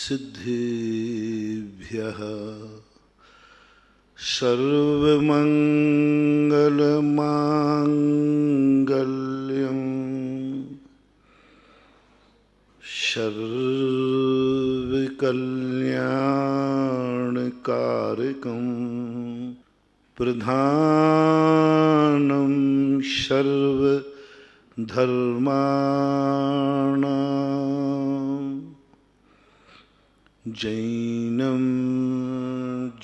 सिद्धिभ्यः सर्वमंगलमांगल्यं सर्वकल्याणकारकं प्रधानं सर्वधर्माणां जैनं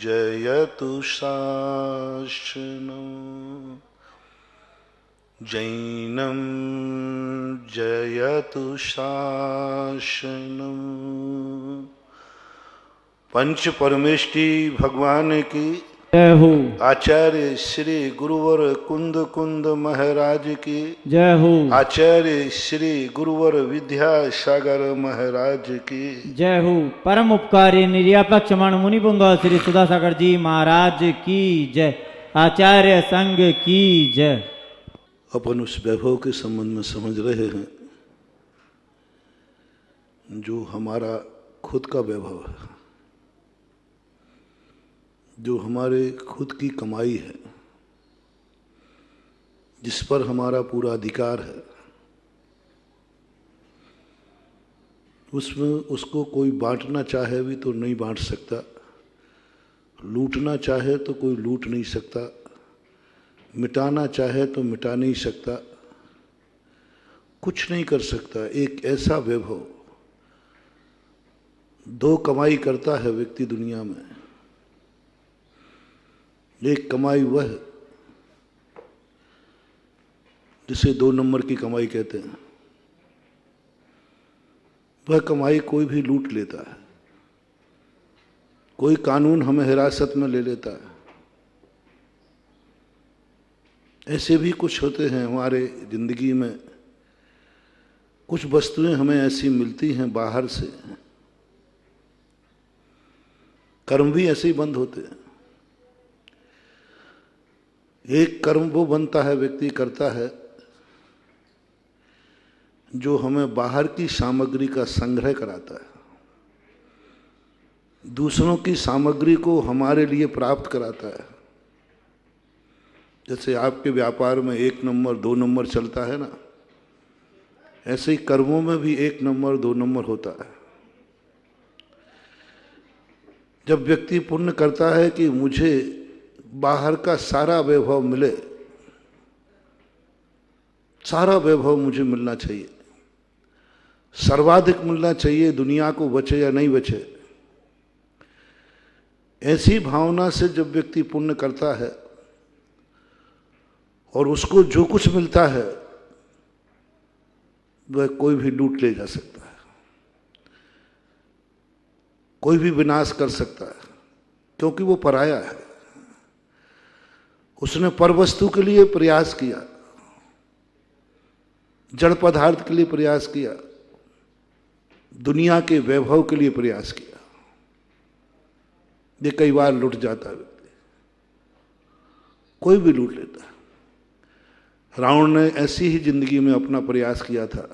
जयतु शासनं जैनं जयतु शासनं। पंच परमेष्टि भगवान की जय हो। आचार्य श्री गुरुवर कुंद कुंद महाराज की जय हो। आचार्य श्री गुरुवर विद्यासागर महाराज की जय हो। परम उपकारी निर्यापक क्षमाण मुनिपुंग श्री सुधासागर जी महाराज की जय। आचार्य संघ की जय। अपन उस वैभव के संबंध में समझ रहे हैं जो हमारा खुद का वैभव है, जो हमारे खुद की कमाई है, जिस पर हमारा पूरा अधिकार है। उसमें उसको कोई बांटना चाहे भी तो नहीं बांट सकता, लूटना चाहे तो कोई लूट नहीं सकता, मिटाना चाहे तो मिटा नहीं सकता, कुछ नहीं कर सकता। एक ऐसा वैभव, दो कमाई करता है व्यक्ति दुनिया में। एक कमाई वह जिसे 2 नंबर की कमाई कहते हैं, वह कमाई कोई भी लूट लेता है, कोई कानून हमें हिरासत में ले लेता है। ऐसे भी कुछ होते हैं हमारे जिंदगी में, कुछ वस्तुएं हमें ऐसी मिलती हैं बाहर से, कर्म भी ऐसे ही बंद होते हैं। एक कर्म वो बनता है, व्यक्ति करता है, जो हमें बाहर की सामग्री का संग्रह कराता है, दूसरों की सामग्री को हमारे लिए प्राप्त कराता है। जैसे आपके व्यापार में 1 नंबर 2 नंबर चलता है ना, ऐसे ही कर्मों में भी 1 नंबर 2 नंबर होता है। जब व्यक्ति पुण्य करता है कि मुझे बाहर का सारा वैभव मिले, सारा वैभव मुझे मिलना चाहिए, सर्वाधिक मिलना चाहिए, दुनिया को बचे या नहीं बचे, ऐसी भावना से जब व्यक्ति पुण्य करता है और उसको जो कुछ मिलता है वह कोई भी लूट ले जा सकता है, कोई भी विनाश कर सकता है, क्योंकि वो पराया है। उसने परवस्तु के लिए प्रयास किया, जड़ पदार्थ के लिए प्रयास किया, दुनिया के वैभव के लिए प्रयास किया। ये कई बार लुट जाता है व्यक्ति, कोई भी लूट लेता है। रावण ने ऐसी ही जिंदगी में अपना प्रयास किया था।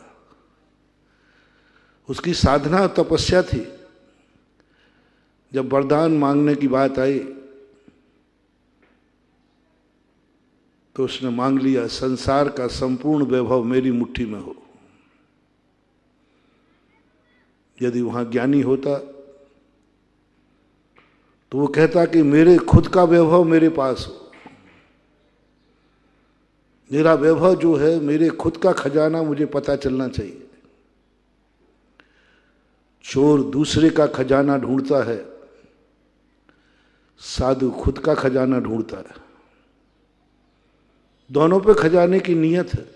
उसकी साधना तपस्या थी। जब वरदान मांगने की बात आई तो उसने मांग लिया, संसार का संपूर्ण वैभव मेरी मुट्ठी में हो। यदि वहां ज्ञानी होता तो वो कहता कि मेरे खुद का वैभव मेरे पास हो, मेरा वैभव जो है, मेरे खुद का खजाना मुझे पता चलना चाहिए। चोर दूसरे का खजाना ढूंढता है, साधु खुद का खजाना ढूंढता है। दोनों पे खजाने की नीयत है,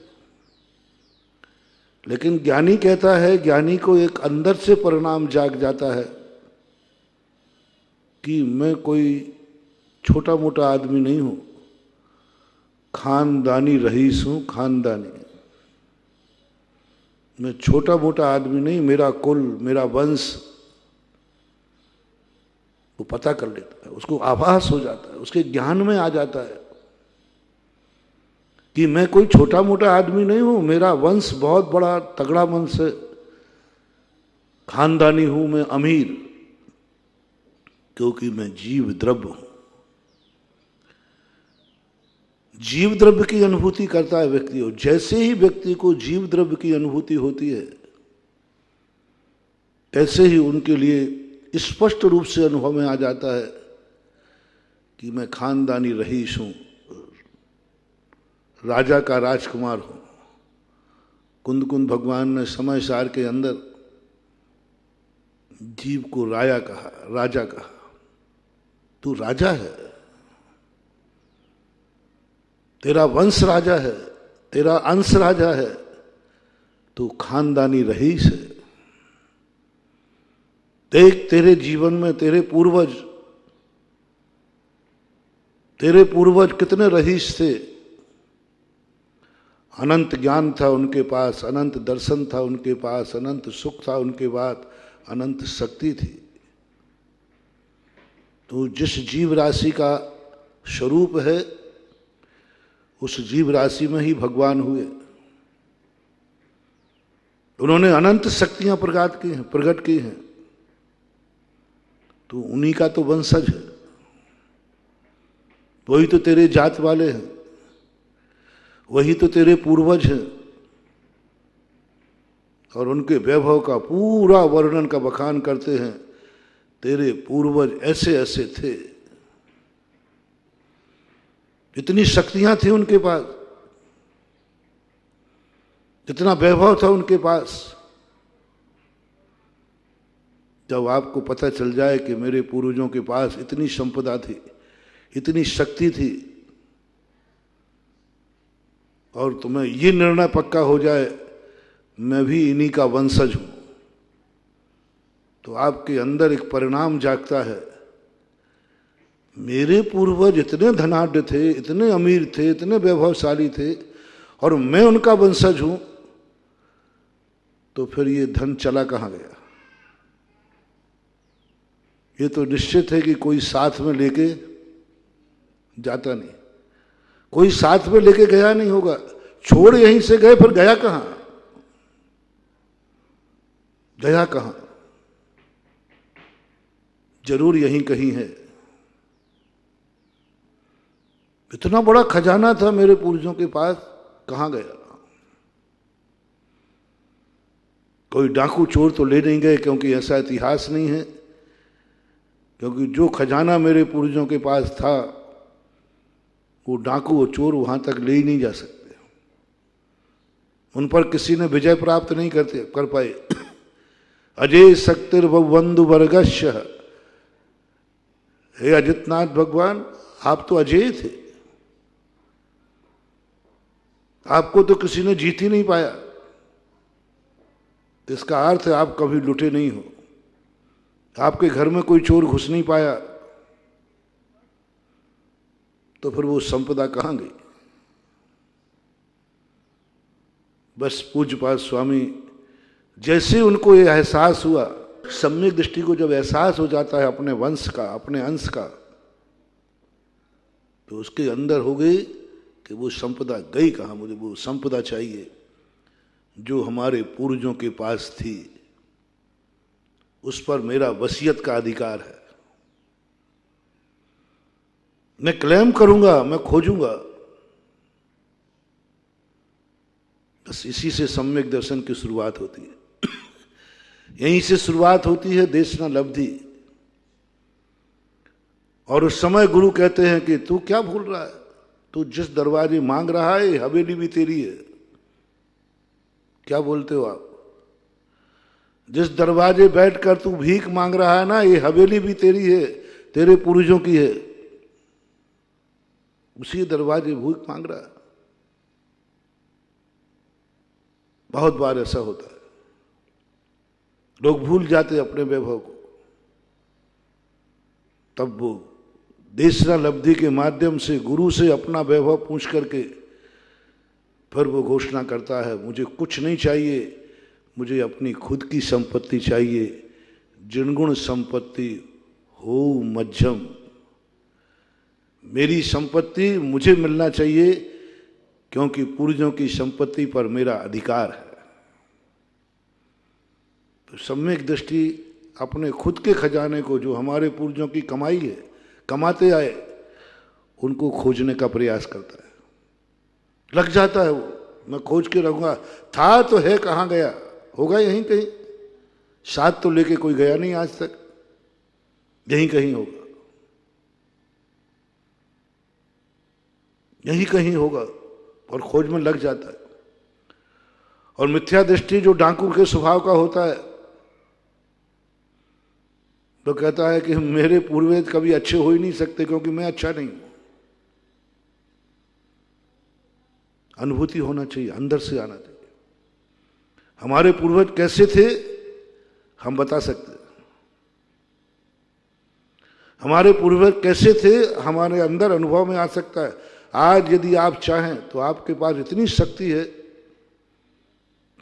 लेकिन ज्ञानी कहता है, ज्ञानी को एक अंदर से परिणाम जाग जाता है कि मैं कोई छोटा मोटा आदमी नहीं हूं, खानदानी रईस हूं, खानदानी। मैं छोटा मोटा आदमी नहीं, मेरा कुल, मेरा वंश वो पता कर लेता है, उसको आभास हो जाता है, उसके ज्ञान में आ जाता है कि मैं कोई छोटा मोटा आदमी नहीं हूं, मेरा वंश बहुत बड़ा तगड़ा वंश है, खानदानी हूं मैं अमीर, क्योंकि मैं जीव द्रव्य हूं। जीव द्रव्य की अनुभूति करता है व्यक्ति, और जैसे ही व्यक्ति को जीव द्रव्य की अनुभूति होती है, ऐसे ही उनके लिए स्पष्ट रूप से अनुभव में आ जाता है कि मैं खानदानी रईस हूं, राजा का राजकुमार हूं। कुंद कुंद भगवान ने समय सार के अंदर जीव को राजा कहा। तू राजा है, तेरा वंश राजा है, तेरा अंश राजा है, तू खानदानी रईस है। देख तेरे जीवन में तेरे पूर्वज कितने रईस थे। अनंत ज्ञान था उनके पास, अनंत दर्शन था उनके पास, अनंत सुख था उनके पास, अनंत शक्ति थी। तो जिस जीव राशि का स्वरूप है, उस जीव राशि में ही भगवान हुए। उन्होंने अनंत शक्तियां प्रकट की हैं। तो उन्हीं का तो वंशज है, वही तो तेरे जात वाले हैं, वही तो तेरे पूर्वज हैं। और उनके वैभव का पूरा वर्णन का बखान करते हैं, तेरे पूर्वज ऐसे ऐसे थे, इतनी शक्तियां थी उनके पास, इतना वैभव था उनके पास। जब आपको पता चल जाए कि मेरे पूर्वजों के पास इतनी संपदा थी, इतनी शक्ति थी, और तुम्हें ये निर्णय पक्का हो जाए मैं भी इन्हीं का वंशज हूं, तो आपके अंदर एक परिणाम जागता है, मेरे पूर्वज इतने धनाढ्य थे, इतने अमीर थे, इतने वैभवशाली थे, और मैं उनका वंशज हूं, तो फिर ये धन चला कहां गया? ये तो निश्चित है कि कोई साथ में लेके जाता नहीं, कोई साथ में लेके गया नहीं होगा। छोड़ यहीं से गए, फिर गया कहां? गया कहां? जरूर यहीं कहीं है। इतना बड़ा खजाना था मेरे पूर्वजों के पास, कहां गया? कोई डाकू चोर तो ले नहीं गए, क्योंकि ऐसा इतिहास नहीं है। क्योंकि जो खजाना मेरे पूर्वजों के पास था, वो डाकू और चोर वहां तक ले ही नहीं जा सकते। उन पर किसी ने विजय प्राप्त नहीं कर पाए। अजय शक्तिर्बंधु वर्गस्य, हे अजितनाथ भगवान, आप तो अजय थे, आपको तो किसी ने जीत ही नहीं पाया। इसका अर्थ है आप कभी लुटे नहीं हो, आपके घर में कोई चोर घुस नहीं पाया, तो फिर वो संपदा कहां गई? बस पूज्यपाद स्वामी जैसे उनको ये एहसास हुआ, सम्यक दृष्टि को जब एहसास हो जाता है अपने वंश का, अपने अंश का, तो उसके अंदर हो गई कि वो संपदा गई कहां? मुझे वो संपदा चाहिए जो हमारे पूर्वजों के पास थी, उस पर मेरा वसीयत का अधिकार है। मैं क्लेम करूंगा, मैं खोजूंगा। बस इसी से सम्यक दर्शन की शुरुआत होती है। यहीं से शुरुआत होती है देशना लब्धि। और उस समय गुरु कहते हैं कि तू क्या भूल रहा है, तू जिस दरवाजे मांग रहा है हवेली भी तेरी है। क्या बोलते हो आप? जिस दरवाजे बैठकर तू भीख मांग रहा है ना, ये हवेली भी तेरी है, तेरे पूर्वजों की है। उसी दरवाजे भीख मांग रहा है। बहुत बार ऐसा होता है, लोग भूल जाते अपने वैभव को। तब वो देशना लब्धि के माध्यम से गुरु से अपना वैभव पूछ करके फिर वो घोषणा करता है, मुझे कुछ नहीं चाहिए, मुझे अपनी खुद की संपत्ति चाहिए। जिनगुण संपत्ति हो मध्यम, मेरी संपत्ति मुझे मिलना चाहिए, क्योंकि पूर्वजों की संपत्ति पर मेरा अधिकार है। तो सम्यक दृष्टि अपने खुद के खजाने को, जो हमारे पूर्वजों की कमाई है, कमाते आए, उनको खोजने का प्रयास करता है। लग जाता है वो, मैं खोज के रहूंगा, था तो है, कहाँ गया होगा, यहीं कहीं, साथ तो लेके कोई गया नहीं आज तक, यहीं कहीं होगा, यहीं कहीं होगा, और खोज में लग जाता है। और मिथ्या दृष्टि जो डाकू के स्वभाव का होता है, तो कहता है कि मेरे पूर्वज कभी अच्छे हो ही नहीं सकते क्योंकि मैं अच्छा नहीं हूं। अनुभूति होना चाहिए, अंदर से आना चाहिए। हमारे पूर्वज कैसे थे हम बता सकते हैं, हमारे पूर्वज कैसे थे हमारे अंदर अनुभव में आ सकता है। आज यदि आप चाहें तो आपके पास इतनी शक्ति है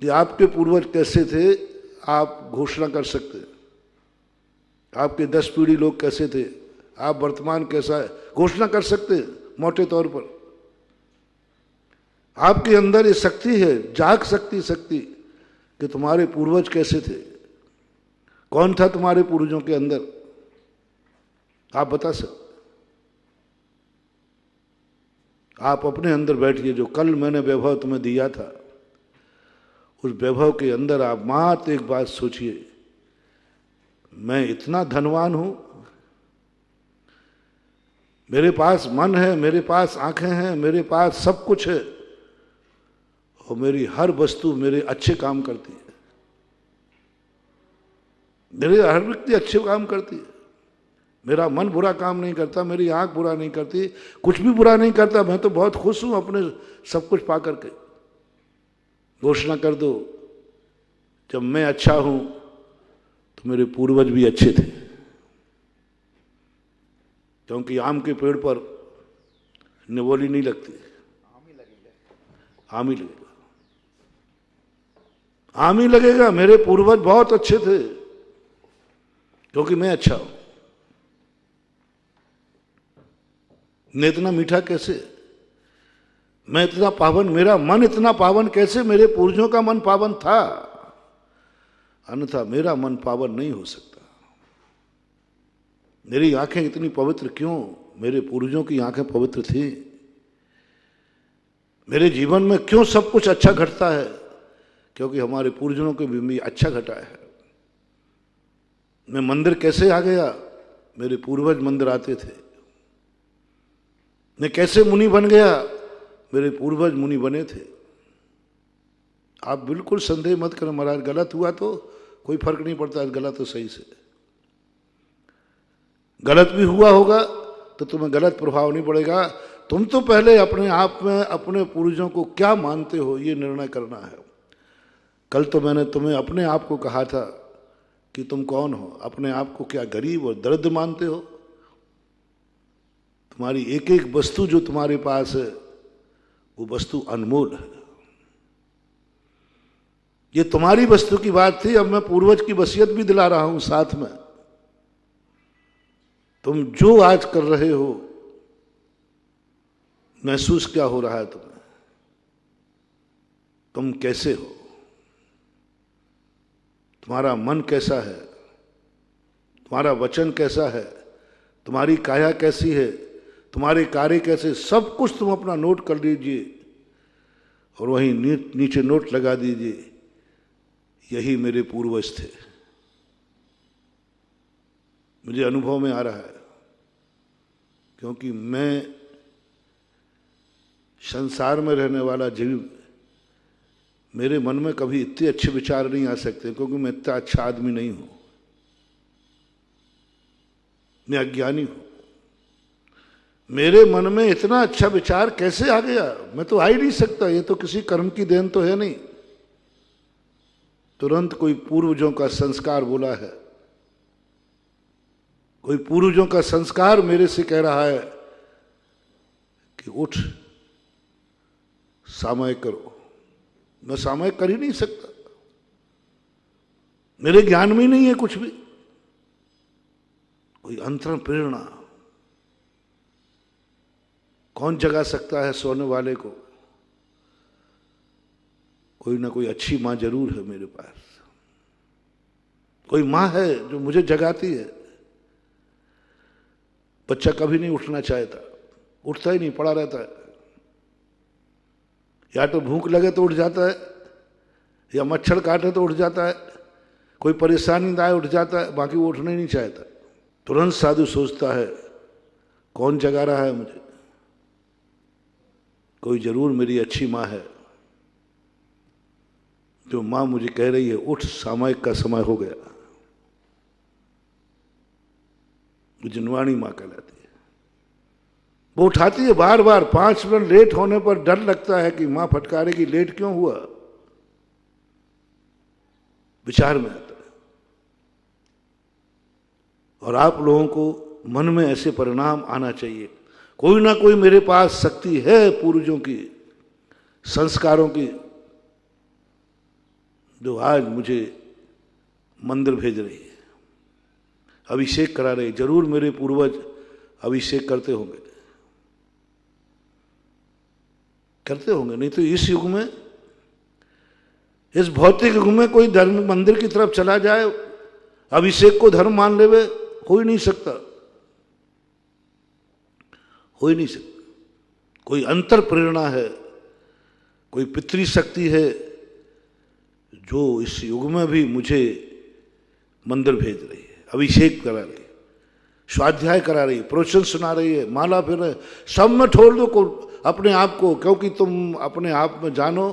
कि आपके पूर्वज कैसे थे आप घोषणा कर सकते हैं। आपके 10 पीढ़ी लोग कैसे थे, आप वर्तमान कैसा है घोषणा कर सकते हैं मोटे तौर पर। आपके अंदर ये शक्ति है, जाग सकती शक्ति कि तुम्हारे पूर्वज कैसे थे, कौन था तुम्हारे पूर्वजों के अंदर, आप बता सकते। आप अपने अंदर बैठिए, जो कल मैंने वैभव तुम्हें दिया था, उस वैभव के अंदर आप मात्र एक बात सोचिए, मैं इतना धनवान हूं, मेरे पास मन है, मेरे पास आंखें हैं, मेरे पास सब कुछ है, और मेरी हर वस्तु मेरे अच्छे काम करती है, मेरे हर व्यक्ति अच्छे काम करती है, मेरा मन बुरा काम नहीं करता, मेरी आंख बुरा नहीं करती, कुछ भी बुरा नहीं करता। मैं तो बहुत खुश हूं अपने सब कुछ पा करके। घोषणा कर दो, जब मैं अच्छा हूं तो मेरे पूर्वज भी अच्छे थे, क्योंकि आम के पेड़ पर निवोली नहीं लगती, आम ही लगेगा, आम ही लगेगा। मेरे पूर्वज बहुत अच्छे थे क्योंकि मैं अच्छा हूं। मैं इतना मीठा कैसे, मैं इतना पावन, मेरा मन इतना पावन कैसे, मेरे पूर्वजों का मन पावन था, अन्यथा मेरा मन पावन नहीं हो सकता। मेरी आंखें इतनी पवित्र क्यों, मेरे पूर्वजों की आंखें पवित्र थी। मेरे जीवन में क्यों सब कुछ अच्छा घटता है, क्योंकि हमारे पूर्वजों के भी अच्छा घटा है। मैं मंदिर कैसे आ गया, मेरे पूर्वज मंदिर आते थे। मैं कैसे मुनि बन गया, मेरे पूर्वज मुनि बने थे। आप बिल्कुल संदेह मत करें, महाराज गलत हुआ तो कोई फर्क नहीं पड़ता, गलत तो सही से, गलत भी हुआ होगा तो तुम्हें गलत प्रभाव नहीं पड़ेगा। तुम तो पहले अपने आप में अपने पूर्वजों को क्या मानते हो ये निर्णय करना है। कल तो मैंने तुम्हें अपने आप को कहा था कि तुम कौन हो, अपने आप को क्या गरीब और दरिद्र मानते हो। तुम्हारी एक एक वस्तु जो तुम्हारे पास है वो वस्तु अनमोल है। ये तुम्हारी वस्तु की बात थी, अब मैं पूर्वज की वसीयत भी दिला रहा हूं साथ में। तुम जो आज कर रहे हो, महसूस क्या हो रहा है तुम्हें, तुम कैसे हो, तुम्हारा मन कैसा है, तुम्हारा वचन कैसा है, तुम्हारी काया कैसी है, तुम्हारे कार्य कैसे, सब कुछ तुम अपना नोट कर लीजिए और वहीं नीचे नोट लगा दीजिए, यही मेरे पूर्वज थे। मुझे अनुभव में आ रहा है, क्योंकि मैं संसार में रहने वाला जीव, मेरे मन में कभी इतने अच्छे विचार नहीं आ सकते, क्योंकि मैं इतना अच्छा आदमी नहीं हूं, मैं अज्ञानी हूं। मेरे मन में इतना अच्छा विचार कैसे आ गया, मैं तो आ ही नहीं सकता, ये तो किसी कर्म की देन तो है नहीं। तुरंत कोई पूर्वजों का संस्कार बोला है, कोई पूर्वजों का संस्कार मेरे से कह रहा है कि उठ सामयिक करो। मैं सामयिक कर ही नहीं सकता, मेरे ज्ञान में ही नहीं है कुछ भी। कोई अंतरण प्रेरणा कौन जगा सकता है सोने वाले को? कोई ना कोई अच्छी मां जरूर है मेरे पास। कोई माँ है जो मुझे जगाती है। बच्चा कभी नहीं उठना चाहता, उठता ही नहीं, पड़ा रहता है। या तो भूख लगे तो उठ जाता है, या मच्छर काटे तो उठ जाता है, कोई परेशानी आए उठ जाता है, बाकी वो उठना ही नहीं चाहता। तुरंत साधु सोचता है कौन जगा रहा है मुझे, कोई जरूर मेरी अच्छी माँ है जो माँ मुझे कह रही है उठ, सामायिक का समय हो गया। वो जिनवाणी माँ कहलाती है। वो उठाती है बार बार। 5 मिनट लेट होने पर डर लगता है कि माँ फटकारेगी, लेट क्यों हुआ, विचार में आता है। और आप लोगों को मन में ऐसे परिणाम आना चाहिए, कोई ना कोई मेरे पास शक्ति है पूर्वजों की, संस्कारों की, जो आज मुझे मंदिर भेज रही है, अभिषेक करा रही। जरूर मेरे पूर्वज अभिषेक करते होंगे, नहीं तो इस युग में, इस भौतिक युग में कोई धर्म मंदिर की तरफ चला जाए, अभिषेक को धर्म मान लेवे, हो ही नहीं सकता, हो ही नहीं सकता। कोई अंतर प्रेरणा है, कोई पितृ शक्ति है जो इस युग में भी मुझे मंदिर भेज रही है, अभिषेक करा रही है, स्वाध्याय करा रही है, प्रवचन सुना रही है, माला फिर रहे। सब में छोड़ दो अपने आप को, क्योंकि तुम अपने आप में जानो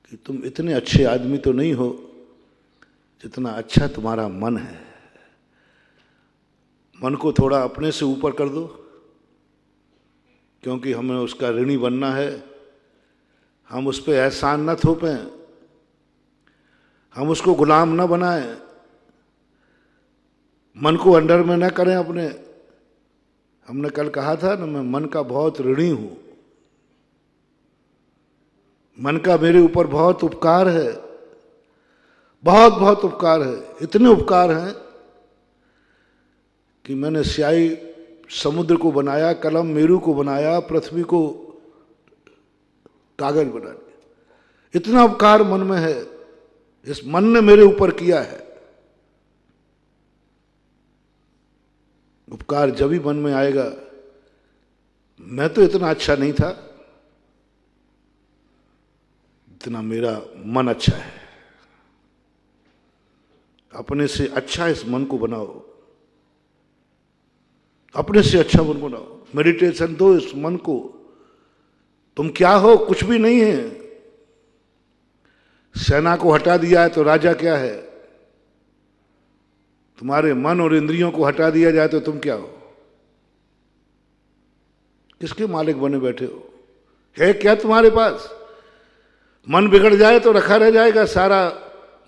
कि तुम इतने अच्छे आदमी तो नहीं हो जितना अच्छा तुम्हारा मन है। मन को थोड़ा अपने से ऊपर कर दो, क्योंकि हमें उसका ऋणी बनना है। हम उस पर एहसान न थोपें, हम उसको गुलाम न बनाएं, मन को अंडर में न करें अपने। हमने कल कहा था ना, मैं मन का बहुत ऋणी हूं, मन का मेरे ऊपर बहुत उपकार है, बहुत बहुत उपकार है। इतने उपकार हैं कि मैंने स्याही समुद्र को बनाया, कलम मेरू को बनाया, पृथ्वी को कागज बना दिया। इतना उपकार मन में है, इस मन ने मेरे ऊपर किया है। उपकार जब भी मन में आएगा, मैं तो इतना अच्छा नहीं था, इतना मेरा मन अच्छा है। अपने से अच्छा इस मन को बनाओ, अपने से अच्छा मन बनाओ। मेडिटेशन दो इस मन को। तुम क्या हो? कुछ भी नहीं है। सेना को हटा दिया है तो राजा क्या है? तुम्हारे मन और इंद्रियों को हटा दिया जाए तो तुम क्या हो? किसके मालिक बने बैठे हो? है क्या तुम्हारे पास? मन बिगड़ जाए तो रखा रह जाएगा सारा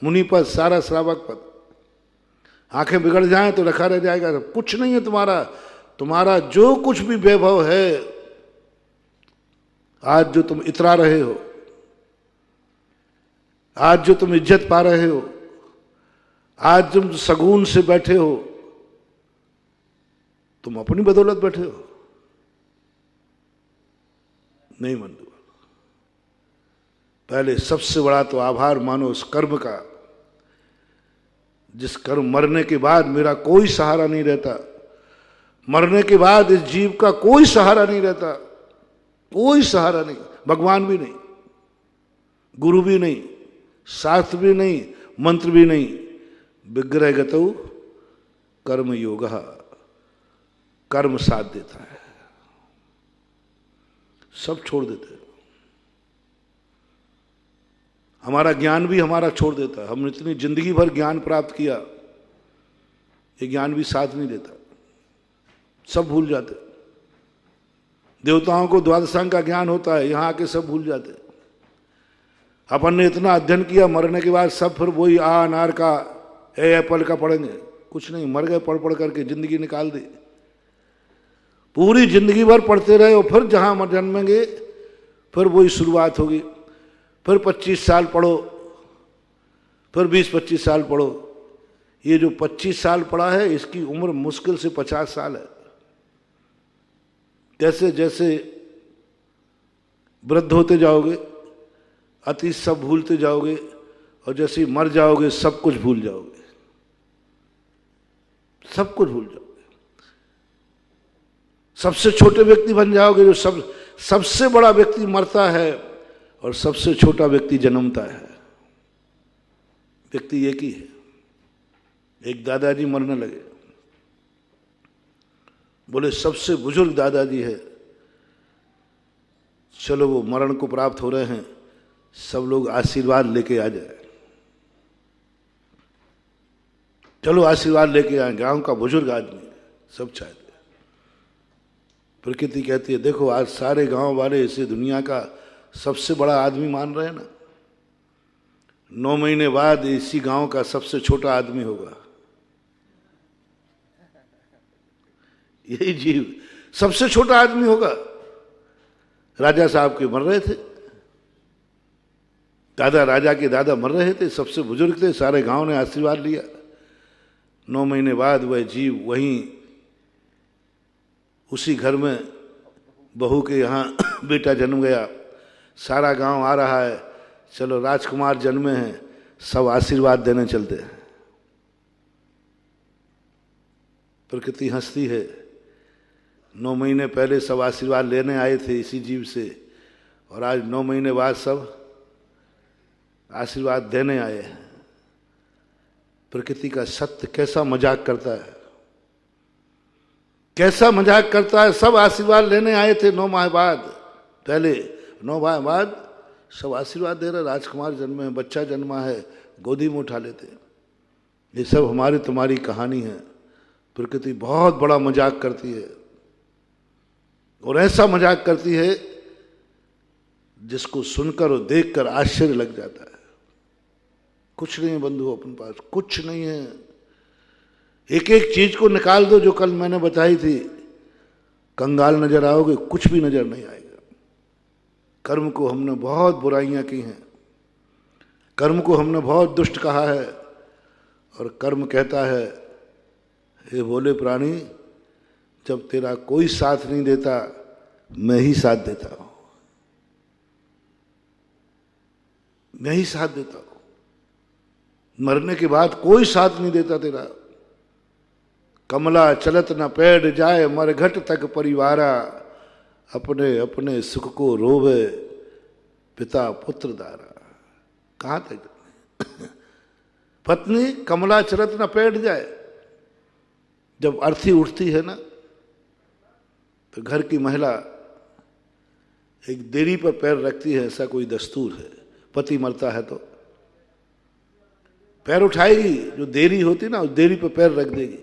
मुनि पद, सारा श्रावक पद। आंखें बिगड़ जाए तो रखा रह जाएगा। कुछ नहीं है तुम्हारा। तुम्हारा जो कुछ भी वैभव है, आज जो तुम इतरा रहे हो, आज जो तुम इज्जत पा रहे हो, आज तुम सगुन से बैठे हो, तुम अपनी बदौलत बैठे हो। नहीं बंधु, पहले सबसे बड़ा तो आभार मानो उस कर्म का, जिस कर्म मरने के बाद मेरा कोई सहारा नहीं रहता। मरने के बाद इस जीव का कोई सहारा नहीं रहता, कोई सहारा नहीं। भगवान भी नहीं, गुरु भी नहीं, शास्त्र भी नहीं, मंत्र भी नहीं। विग्रह गतौ कर्म योग, कर्म साथ देता है, सब छोड़ देते हैं। हमारा ज्ञान भी हमारा छोड़ देता है। हमने इतनी जिंदगी भर ज्ञान प्राप्त किया, ये ज्ञान भी साथ नहीं देता, सब भूल जाते। देवताओं को द्वादशांग का ज्ञान होता है, यहां आके सब भूल जाते। अपन ने इतना अध्ययन किया, मरने के बाद सब फिर वही अनार का, एप्पल का पढ़ेंगे। कुछ नहीं, मर गए पढ़ पढ़ करके, जिंदगी निकाल दी। पूरी जिंदगी भर पढ़ते रहे और फिर जहां जन्मेंगे फिर वही शुरुआत होगी। फिर 25 साल पढ़ो, फिर 20-25 साल पढ़ो। ये जो 25 साल पढ़ा है, इसकी उम्र मुश्किल से 50 साल है। जैसे जैसे वृद्ध होते जाओगे, अतीत सब भूलते जाओगे, और जैसे ही मर जाओगे सब कुछ भूल जाओगे। सब कुछ भूल जाओगे। सबसे छोटे व्यक्ति बन जाओगे। जो सबसे बड़ा व्यक्ति मरता है और सबसे छोटा व्यक्ति जन्मता है। व्यक्ति एक ही है। एक दादाजी मरने लगे, बोले सबसे बुजुर्ग दादाजी है, चलो वो मरण को प्राप्त हो रहे हैं, सब लोग आशीर्वाद लेके आ जाए। चलो आशीर्वाद लेके आए। गांव का बुजुर्ग आदमी, सब चाहते। प्रकृति कहती है देखो आज सारे गांव वाले इसे दुनिया का सबसे बड़ा आदमी मान रहे हैं ना, 9 महीने बाद इसी गांव का सबसे छोटा आदमी होगा। यही जीव सबसे छोटा आदमी होगा। राजा साहब के मर रहे थे, दादा राजा के दादा मर रहे थे, सबसे बुजुर्ग थे, सारे गांव ने आशीर्वाद लिया। 9 महीने बाद वह जीव वहीं उसी घर में बहू के यहाँ बेटा जन्म गया। सारा गांव आ रहा है, चलो राजकुमार जन्मे हैं, सब आशीर्वाद देने चलते हैं। प्रकृति हंसती है। 9 महीने पहले सब आशीर्वाद लेने आए थे इसी जीव से, और आज 9 महीने बाद सब आशीर्वाद देने आए हैं। प्रकृति का सत्य कैसा मजाक करता है, कैसा मजाक करता है। सब आशीर्वाद लेने आए थे 9 माह बाद, पहले 9 माह बाद सब आशीर्वाद दे रहे, राजकुमार जन्मे हैं, बच्चा जन्मा है, गोदी में उठा लेते। ये सब हमारी तुम्हारी कहानी है। प्रकृति बहुत बड़ा मजाक करती है, और ऐसा मजाक करती है जिसको सुनकर और देखकर आश्चर्य लग जाता है। कुछ नहीं है बंधु अपने पास, कुछ नहीं है। एक एक चीज को निकाल दो जो कल मैंने बताई थी, कंगाल नजर आओगे, कुछ भी नजर नहीं आएगा। कर्म को हमने बहुत बुराइयां की हैं, कर्म को हमने बहुत दुष्ट कहा है, और कर्म कहता है हे भोले प्राणी, जब तेरा कोई साथ नहीं देता मैं ही साथ देता हूं, मैं ही साथ देता हूं। मरने के बाद कोई साथ नहीं देता तेरा। कमला चलत न पैड जाए मरघट तक परिवारा, अपने अपने सुख को रोवे पिता पुत्र दारा। कहां तक पत्नी कमला चलत न पैड जाए, जब अर्थी उठती है ना तो घर की महिला एक देरी पर पैर रखती है, ऐसा कोई दस्तूर है। पति मरता है तो पैर उठाएगी, जो देरी होती ना उस देरी पर पैर रख देगी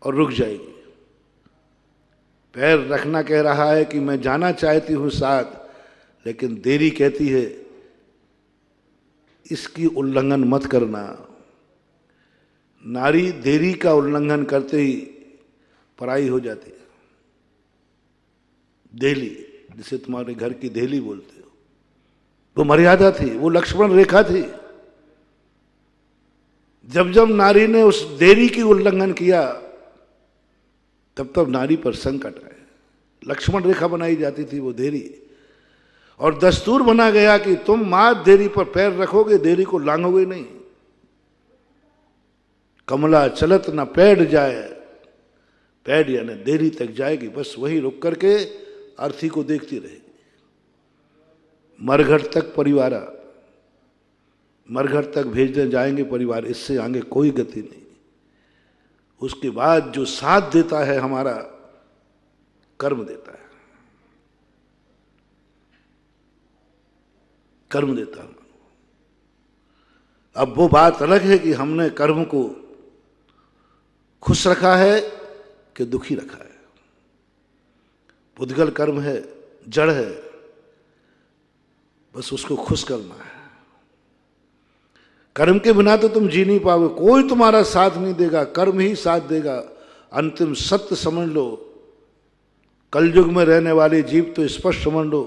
और रुक जाएगी। पैर रखना कह रहा है कि मैं जाना चाहती हूं साथ, लेकिन देरी कहती है इसकी उल्लंघन मत करना। नारी देरी का उल्लंघन करते ही पराई हो जाती है। देली, जिसे तुम्हारे घर की देली बोलते हो, वो मर्यादा थी, वो लक्ष्मण रेखा थी। जब जब नारी ने उस देरी की उल्लंघन किया तब तब नारी पर संकट आए। लक्ष्मण रेखा बनाई जाती थी वो देरी, और दस्तूर बना गया कि तुम मां देरी पर पैर रखोगे, देरी को लांघोगे नहीं। कमला चलत न पैड जाए, पैड यानी देरी तक जाएगी, बस वही रुक करके अर्थी को देखती रहेगी। मरघट तक परिवारा, मरघट तक भेजने जाएंगे परिवार, इससे आगे कोई गति नहीं। उसके बाद जो साथ देता है हमारा, कर्म देता है, कर्म देता है। अब वो बात अलग है कि हमने कर्म को खुश रखा है कि दुखी रखा है। पुद्गल कर्म है, जड़ है, बस उसको खुश करना है। कर्म के बिना तो तुम जी नहीं पाओगे, कोई तुम्हारा साथ नहीं देगा, कर्म ही साथ देगा। अंतिम सत्य समझ लो, कलयुग में रहने वाले जीव तो स्पष्ट समझ लो,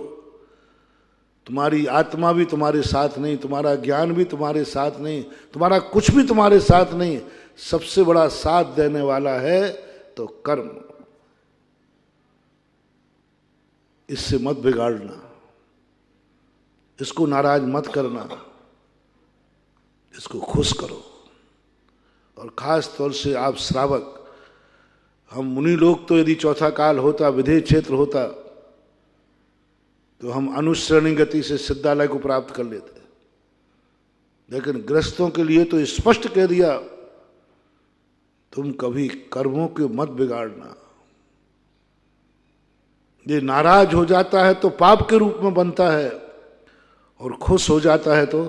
तुम्हारी आत्मा भी तुम्हारे साथ नहीं, तुम्हारा ज्ञान भी तुम्हारे साथ नहीं, तुम्हारा कुछ भी तुम्हारे साथ नहीं। सबसे बड़ा साथ देने वाला है तो कर्म। इससे मत बिगाड़ना, इसको नाराज मत करना, इसको खुश करो। और खास तौर से आप श्रावक हम मुनि लोग तो यदि चौथा काल होता, विधेय क्षेत्र होता, तो हम अनुश्रेणी गति से सिद्धालय को प्राप्त कर लेते। लेकिन गृहस्थों के लिए तो स्पष्ट कह दिया, तुम कभी कर्मों के मत बिगाड़ना। ये नाराज हो जाता है तो पाप के रूप में बनता है, और खुश हो जाता है तो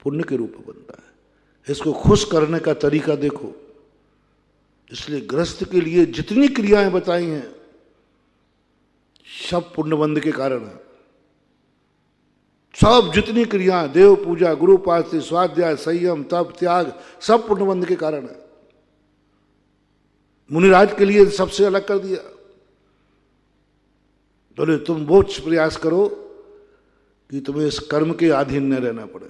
पुण्य के रूप में बनता है। इसको खुश करने का तरीका देखो। इसलिए गृहस्थ के लिए जितनी क्रियाएं बताई हैं सब पुण्यबंध के कारण है। सब जितनी क्रियाएं, देव पूजा, गुरु उपासना, स्वाध्याय, संयम, तप, त्याग, सब पुण्यबंध के कारण है। मुनिराज के लिए सबसे अलग कर दिया। बोले तुम वो प्रयास करो कि तुम्हें इस कर्म के अधीन न रहना पड़े।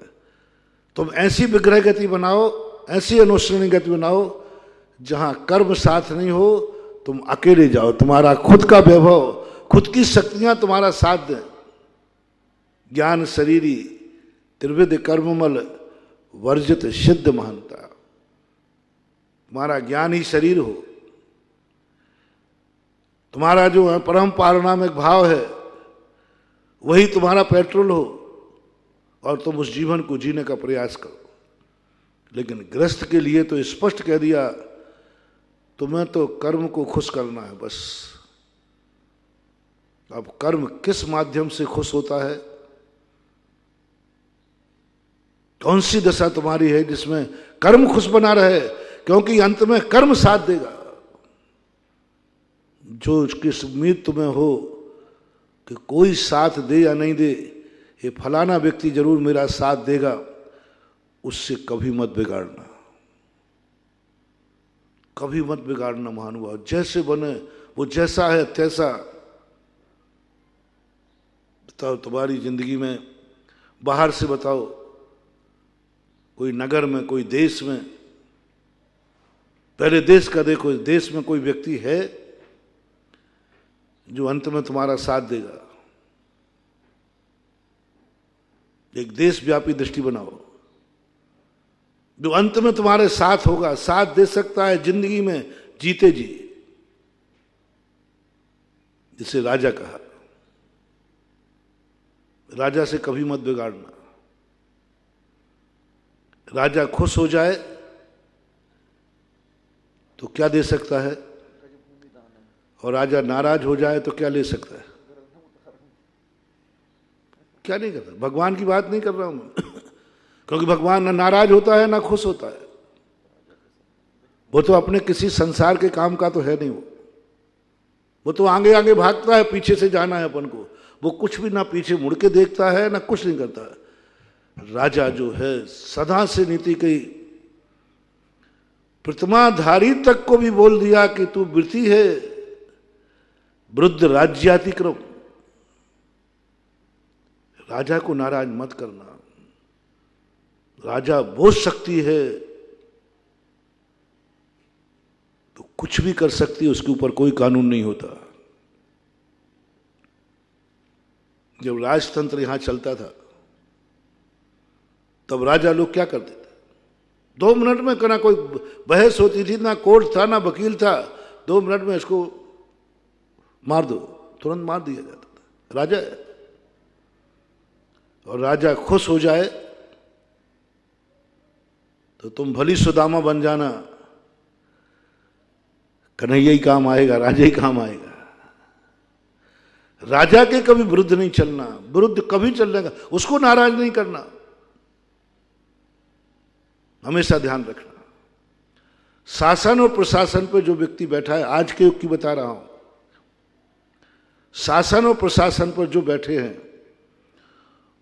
तुम ऐसी विग्रह गति बनाओ, ऐसी अनुश्रेणी गति बनाओ जहां कर्म साथ नहीं हो, तुम अकेले जाओ, तुम्हारा खुद का वैभव, खुद की शक्तियां तुम्हारा साथ दें। ज्ञान शरीरी त्रिविध कर्ममल वर्जित सिद्ध महानता। तुम्हारा ज्ञान ही शरीर हो, तुम्हारा जो है परम पारणामिक भाव है वही तुम्हारा पेट्रोल हो, और तुम उस जीवन को जीने का प्रयास करो। लेकिन गृहस्थ के लिए तो स्पष्ट कह दिया, तुम्हें तो कर्म को खुश करना है बस। अब कर्म किस माध्यम से खुश होता है, कौन सी दशा तुम्हारी है जिसमें कर्म खुश बना रहे, क्योंकि अंत में कर्म साथ देगा। जो किस उम्मीद तुम्हें हो कि कोई साथ दे या नहीं दे, ये फलाना व्यक्ति जरूर मेरा साथ देगा, उससे कभी मत बिगाड़ना, कभी मत बिगाड़ना महानुभाव। जैसे बने वो जैसा है तैसा। बताओ तुम्हारी जिंदगी में, बाहर से बताओ, कोई नगर में, कोई देश में, पहले देश का देखो, देश में कोई व्यक्ति है जो अंत में तुम्हारा साथ देगा। एक देशव्यापी दृष्टि बनाओ, जो अंत में तुम्हारे साथ होगा, साथ दे सकता है जिंदगी में जीते जी। जिसे राजा कहा, राजा से कभी मत बिगाड़ना। राजा खुश हो जाए तो क्या दे सकता है, और राजा नाराज हो जाए तो क्या ले सकता है, क्या नहीं करता। भगवान की बात नहीं कर रहा हूं मैं क्योंकि भगवान ना नाराज होता है ना खुश होता है। वो तो अपने किसी संसार के काम का तो है नहीं। वो तो आगे आगे भागता है, पीछे से जाना है अपन को। वो कुछ भी ना पीछे मुड़ के देखता है ना कुछ नहीं करता है। राजा जो है सदा से नीति की प्रतिमाधारी तक को भी बोल दिया कि तू वृत्ति है वृद्ध राज्यातिक्रम। राजा को नाराज मत करना। राजा वो शक्ति है तो कुछ भी कर सकती है, उसके ऊपर कोई कानून नहीं होता। जब राजतंत्र यहां चलता था तब राजा लोग क्या करते थे, 2 मिनट में ना कोई बहस होती थी, ना कोर्ट था ना वकील था, 2 मिनट में इसको मार दो, तुरंत मार दिया जाता था। राजा है, और राजा खुश हो जाए तो तुम भली सुदामा बन जाना, कन्हैया ही काम आएगा, राजा ही काम आएगा। राजा के कभी विरुद्ध नहीं चलना, विरुद्ध कभी चलने का, उसको नाराज नहीं करना, हमेशा ध्यान रखना। शासन और प्रशासन पर जो व्यक्ति बैठा है, आज के युग की बता रहा हूं, शासन और प्रशासन पर जो बैठे हैं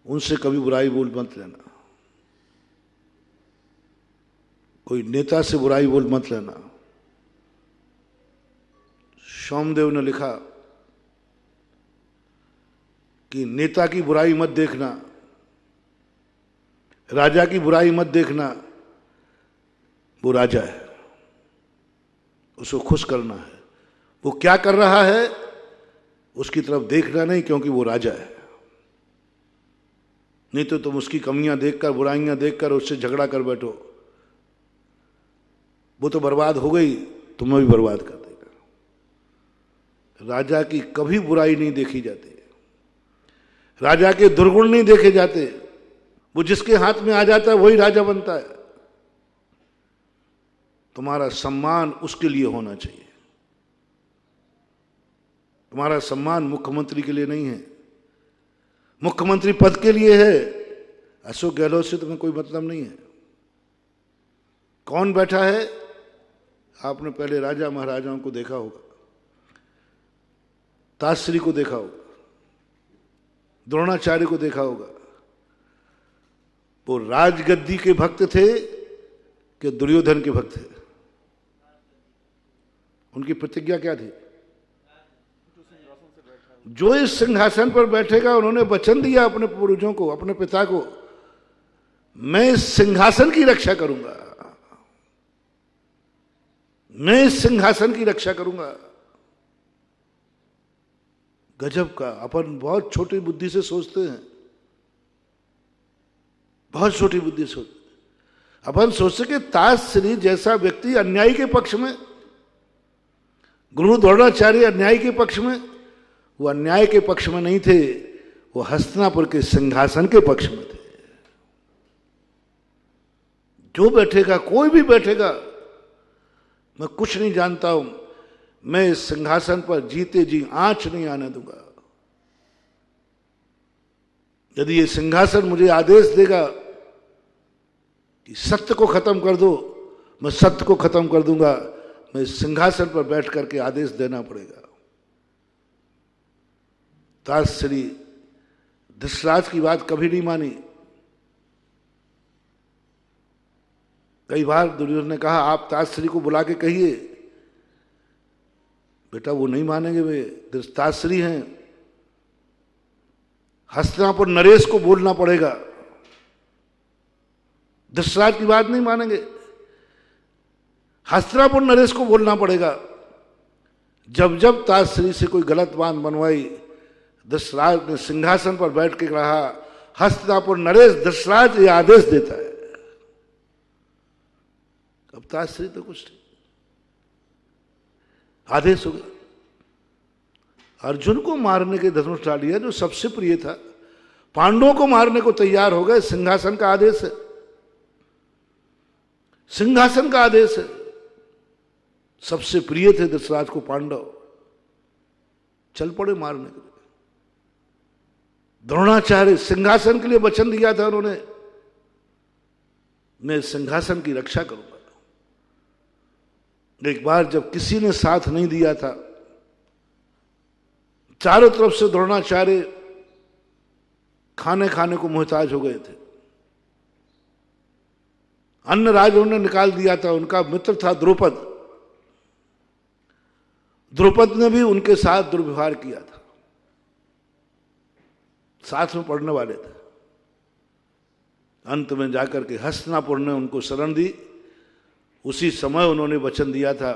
उनसे कभी बुराई बोल मत लेना। कोई नेता से बुराई बोल मत लेना। सोमदेव ने लिखा कि नेता की बुराई मत देखना, राजा की बुराई मत देखना, वो राजा है, उसको खुश करना है। वो क्या कर रहा है उसकी तरफ देखना नहीं, क्योंकि वो राजा है। नहीं तो तुम उसकी कमियां देखकर, बुराइयां देखकर उससे झगड़ा कर बैठो, वो तो बर्बाद हो गई, तुम्हें भी बर्बाद कर देगी। राजा की कभी बुराई नहीं देखी जाती, राजा के दुर्गुण नहीं देखे जाते। वो जिसके हाथ में आ जाता है वही राजा बनता है। तुम्हारा सम्मान उसके लिए होना चाहिए। तुम्हारा सम्मान मुख्यमंत्री के लिए नहीं है, मुख्यमंत्री पद के लिए है। अशोक गहलोत से तुम्हें कोई मतलब नहीं है। कौन बैठा है? आपने पहले राजा महाराजाओं को देखा होगा, ताजश्री को देखा होगा, द्रोणाचार्य को देखा होगा। वो राजगद्दी के भक्त थे कि दुर्योधन के भक्त थे? उनकी प्रतिज्ञा क्या थी? जो इस सिंहासन पर बैठेगा, उन्होंने वचन दिया अपने पूर्वजों को, अपने पिता को, मैं इस सिंहासन की रक्षा करूंगा, मैं इस सिंहासन की रक्षा करूंगा। गजब का, अपन बहुत छोटी बुद्धि से सोचते हैं, बहुत छोटी बुद्धि से सोचते। अपन सोचते कि ताजश्री जैसा व्यक्ति अन्यायी के पक्ष में, गुरु द्रोणाचार्य अन्याय के पक्ष में, वो अन्याय के पक्ष में नहीं थे, वो हस्तिनापुर के सिंहासन के पक्ष में थे। जो बैठेगा, कोई भी बैठेगा, मैं कुछ नहीं जानता हूं, मैं इस सिंहासन पर जीते जी आंच नहीं आने दूंगा। यदि ये सिंहासन मुझे आदेश देगा कि सत्य को खत्म कर दो, मैं सत्य को खत्म कर दूंगा। मैं इस सिंहासन पर बैठ करके आदेश देना पड़ेगा। ताजश्री धृतराज की बात कभी नहीं मानी। कई बार दुर्योधन ने कहा आप ताजश्री को बुला के कहिए, बेटा वो नहीं मानेंगे, वे ताजश्री हैं। हस्तिनापुर नरेश को बोलना पड़ेगा, धृतराज की बात नहीं मानेंगे, हस्तिनापुर नरेश को बोलना पड़ेगा। जब जब ताजश्री से कोई गलत बात बनवाई, धृतराज ने सिंहासन पर बैठ के कहा, हस्तिनापुर नरेश धृतराज ये आदेश देता है। अब ताजश्री तो कुछ नहीं, आदेश हो गया। अर्जुन को मारने के धनुष डाल दिया, जो सबसे प्रिय था, पांडवों को मारने को तैयार हो गए। सिंहासन का आदेश है, सिंहासन का आदेश है। सबसे प्रिय थे धृतराज को पांडव, चल पड़े मारने के लिए। द्रोणाचार्य सिंहासन के लिए वचन दिया था उन्होंने, मैं सिंहासन की रक्षा करूंगा। एक बार जब किसी ने साथ नहीं दिया था, चारों तरफ से द्रोणाचार्य खाने खाने को मोहताज हो गए थे। अन्न राजा ने निकाल दिया था। उनका मित्र था द्रुपद, द्रुपद ने भी उनके साथ दुर्व्यवहार किया था। साथ में पढ़ने वाले थे। अंत में जाकर के हस्तिनापुर ने उनको शरण दी। उसी समय उन्होंने वचन दिया था,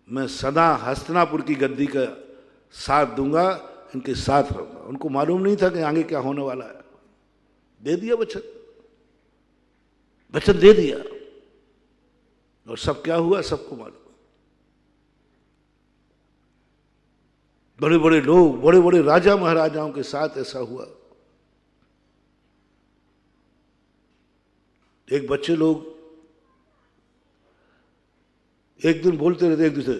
मैं सदा हस्तिनापुर की गद्दी का साथ दूंगा, इनके साथ रहूंगा। उनको मालूम नहीं था कि आगे क्या होने वाला है। दे दिया वचन, वचन दे दिया, और सब क्या हुआ सबको मालूम। बड़े बड़े लोग, बड़े बड़े राजा महाराजाओं के साथ ऐसा हुआ। एक बच्चे लोग एक दिन बोलते रहते एक दूसरे,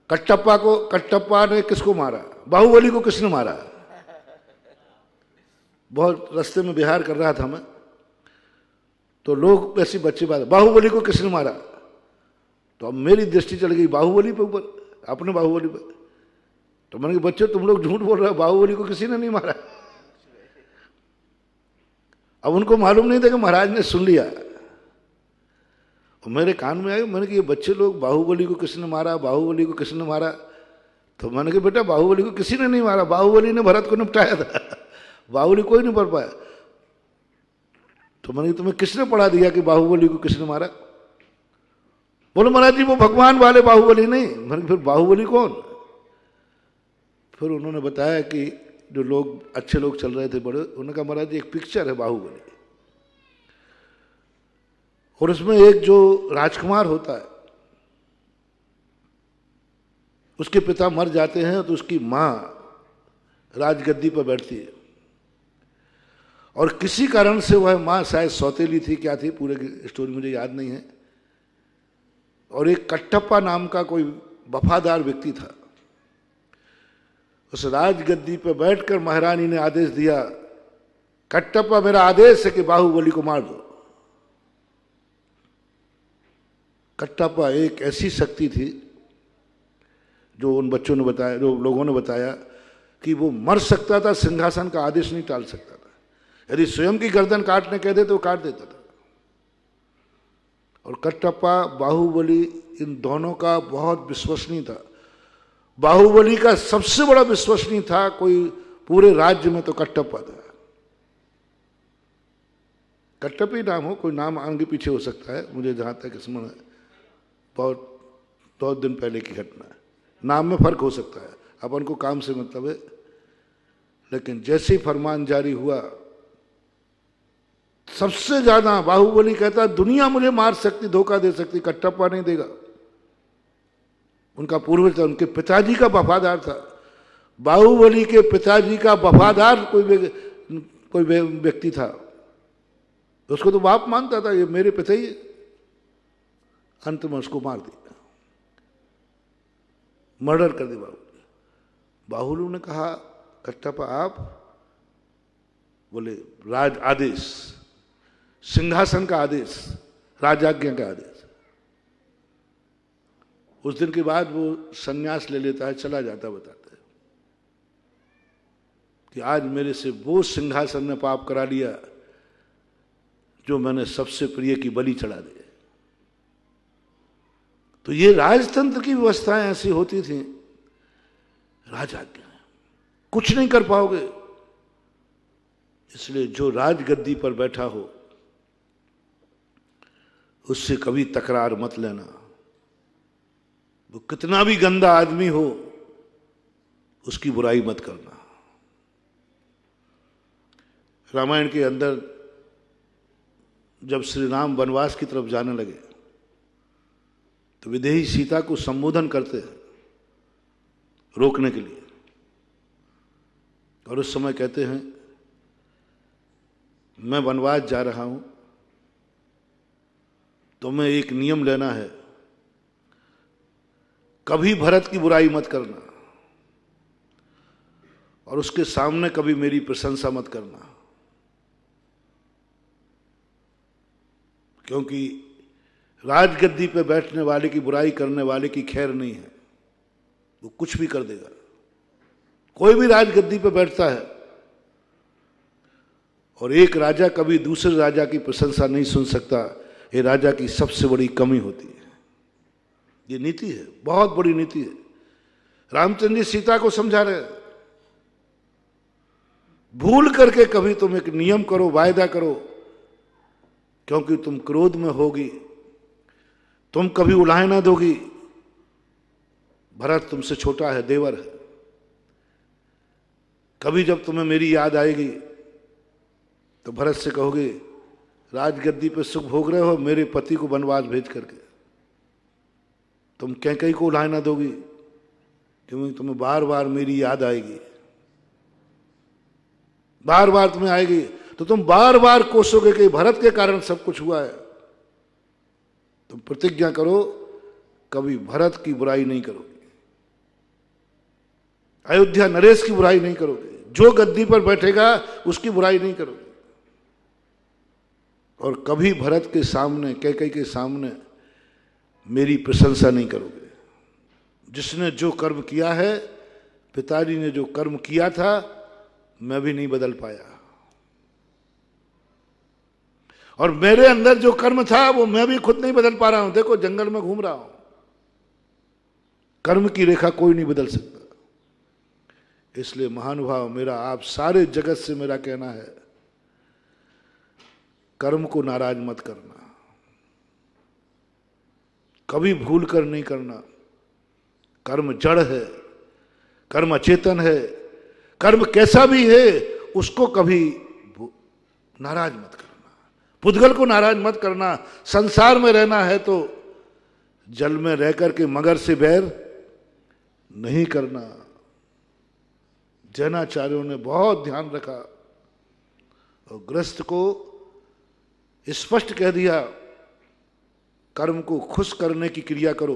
कट्टप्पा ने किसको मारा, बाहुबली को किसने मारा। बहुत रास्ते में बिहार कर रहा था मैं, तो लोग ऐसी बच्चे बात, बाहुबली को किसने मारा। तो अब मेरी दृष्टि चल गई बाहुबली पे ऊपर, अपने बाहुबली पे। तो मैंने कहा बच्चों तुम लोग झूठ बोल रहे हो, बाहुबली को किसी ने नहीं मारा। अब उनको मालूम नहीं था कि महाराज ने सुन लिया, और मेरे कान में आया। मैंने कहा ये बच्चे लोग बाहुबली को किसने मारा, बाहुबली को किसने मारा। तो मैंने कहा बेटा बाहुबली को किसी ने नहीं मारा, बाहुबली ने भरत को निपटाया था, बाहुबली कोई नहीं पढ़ पाया। तो मैंने कहा तुम्हें किसने पढ़ा दिया कि बाहुबली को किसने मारा। बोले महाराज जी वो भगवान वाले बाहुबली नहीं। मैंने फिर बाहुबली कौन। फिर उन्होंने बताया कि जो लोग अच्छे लोग चल रहे थे बड़े, उन्होंने कहा महाराज जी एक पिक्चर है बाहुबली, और उसमें एक जो राजकुमार होता है उसके पिता मर जाते हैं तो उसकी माँ राजगद्दी पर बैठती है, और किसी कारण से वह माँ शायद सौतेली थी, क्या थी, पूरे स्टोरी मुझे याद नहीं है, और एक कट्टप्पा नाम का कोई वफादार व्यक्ति था। उस राजगद्दी पर बैठकर महारानी ने आदेश दिया, कट्टप्पा मेरा आदेश है कि बाहुबली को मार दो। कट्टप्पा एक ऐसी शक्ति थी जो उन बच्चों ने बताया, जो लोगों ने बताया कि वो मर सकता था, सिंहासन का आदेश नहीं टाल सकता था। यदि स्वयं की गर्दन काटने कह दे तो काट देता था। और कट्टप्पा बाहुबली इन दोनों का बहुत विश्वसनीय था। बाहुबली का सबसे बड़ा विश्वसनीय था कोई पूरे राज्य में तो कट्टप्पा था। कट्टप्पी नाम हो, कोई नाम आगे पीछे हो सकता है, मुझे जहां तक स्मरण है, बहुत दिन पहले की घटना है, नाम में फर्क हो सकता है, अपन को काम से मतलब है। लेकिन जैसे ही फरमान जारी हुआ, सबसे ज्यादा बाहुबली कहता दुनिया मुझे मार सकती, धोखा दे सकती, कट्टप्पा नहीं देगा। उनका पूर्वज था, उनके पिताजी का वफादार था। बाहुबली के पिताजी का वफादार कोई व्यक्ति था, उसको तो बाप मानता था, ये मेरे पिता ही है। अंत में उसको मार दिया, मर्डर कर दिया बाहुबली ने कहा, कट्टप्पा आप? बोले राज आदेश, सिंहासन का आदेश, राजाज्ञा का आदेश। उस दिन के बाद वो संन्यास ले लेता है, चला जाता, बताता है कि आज मेरे से वो सिंहासन ने पाप करा लिया जो मैंने सबसे प्रिय की बलि चढ़ा दी। तो ये राजतंत्र की व्यवस्थाएं ऐसी होती थी, राजाज्ञा, कुछ नहीं कर पाओगे। इसलिए जो राजगद्दी पर बैठा हो उससे कभी तकरार मत लेना। वो कितना भी गंदा आदमी हो, उसकी बुराई मत करना। रामायण के अंदर जब श्री राम वनवास की तरफ जाने लगे तो विदेही सीता को संबोधन करते हैं रोकने के लिए, और उस समय कहते हैं मैं वनवास जा रहा हूं, तुम्हें एक नियम लेना है, कभी भरत की बुराई मत करना और उसके सामने कभी मेरी प्रशंसा मत करना, क्योंकि राजगद्दी पे बैठने वाले की बुराई करने वाले की खैर नहीं है, वो कुछ भी कर देगा। कोई भी राजगद्दी पे बैठता है और एक राजा कभी दूसरे राजा की प्रशंसा नहीं सुन सकता, ये राजा की सबसे बड़ी कमी होती है। ये नीति है, बहुत बड़ी नीति है। रामचंद्र जी सीता को समझा रहे, भूल करके कभी तुम एक नियम करो, वायदा करो, क्योंकि तुम क्रोध में होगी, तुम कभी उलाह ना दोगी। भरत तुमसे छोटा है, देवर है, कभी जब तुम्हें मेरी याद आएगी तो भरत से कहोगे राजगद्दी पे सुख भोग रहे हो, मेरे पति को वनवास भेज करके तुम कैकेयी को उलाह ना दोगी, क्योंकि तुम्हें बार बार मेरी याद आएगी, बार बार तुम्हें आएगी, तो तुम बार बार कोसोगे कि भरत के कारण सब कुछ हुआ है। तुम प्रतिज्ञा करो कभी भरत की बुराई नहीं करोगे, अयोध्या नरेश की बुराई नहीं करोगे, जो गद्दी पर बैठेगा उसकी बुराई नहीं करोगे, और कभी भरत के सामने, कैकेयी के सामने मेरी प्रशंसा नहीं करोगे। जिसने जो कर्म किया है, पिताजी ने जो कर्म किया था, मैं भी नहीं बदल पाया, और मेरे अंदर जो कर्म था वो मैं भी खुद नहीं बदल पा रहा हूं। देखो जंगल में घूम रहा हूं, कर्म की रेखा कोई नहीं बदल सकता। इसलिए महानुभाव, मेरा आप सारे जगत से मेरा कहना है, कर्म को नाराज मत करना, कभी भूल कर नहीं करना। कर्म जड़ है, कर्म अचेतन है, कर्म कैसा भी है उसको कभी नाराज मत करना, पुद्गल को नाराज मत करना। संसार में रहना है तो जल में रह कर के मगर से बैर नहीं करना। जैनाचार्यों ने बहुत ध्यान रखा और गृहस्थ को स्पष्ट कह दिया, कर्म को खुश करने की क्रिया करो।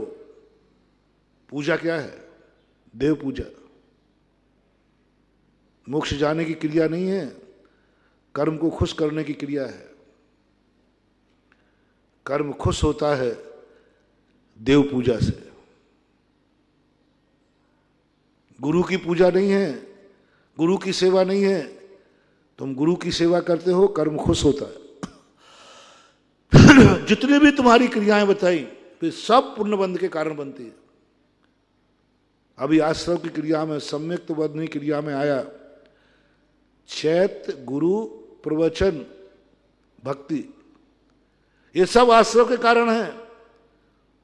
पूजा क्या है? देव पूजा। मोक्ष जाने की क्रिया नहीं है, कर्म को खुश करने की क्रिया है। कर्म खुश होता है देव पूजा से। गुरु की पूजा नहीं है, गुरु की सेवा नहीं है। तुम गुरु की सेवा करते हो, कर्म खुश होता है। जितनी भी तुम्हारी क्रियाएं बताई वे सब पुण्य बंध के कारण बनती है। अभी आश्रम की क्रिया में, सम्यक बंधनी क्रिया में आया चैत्य, गुरु, प्रवचन, भक्ति, ये सब आश्रम के कारण है,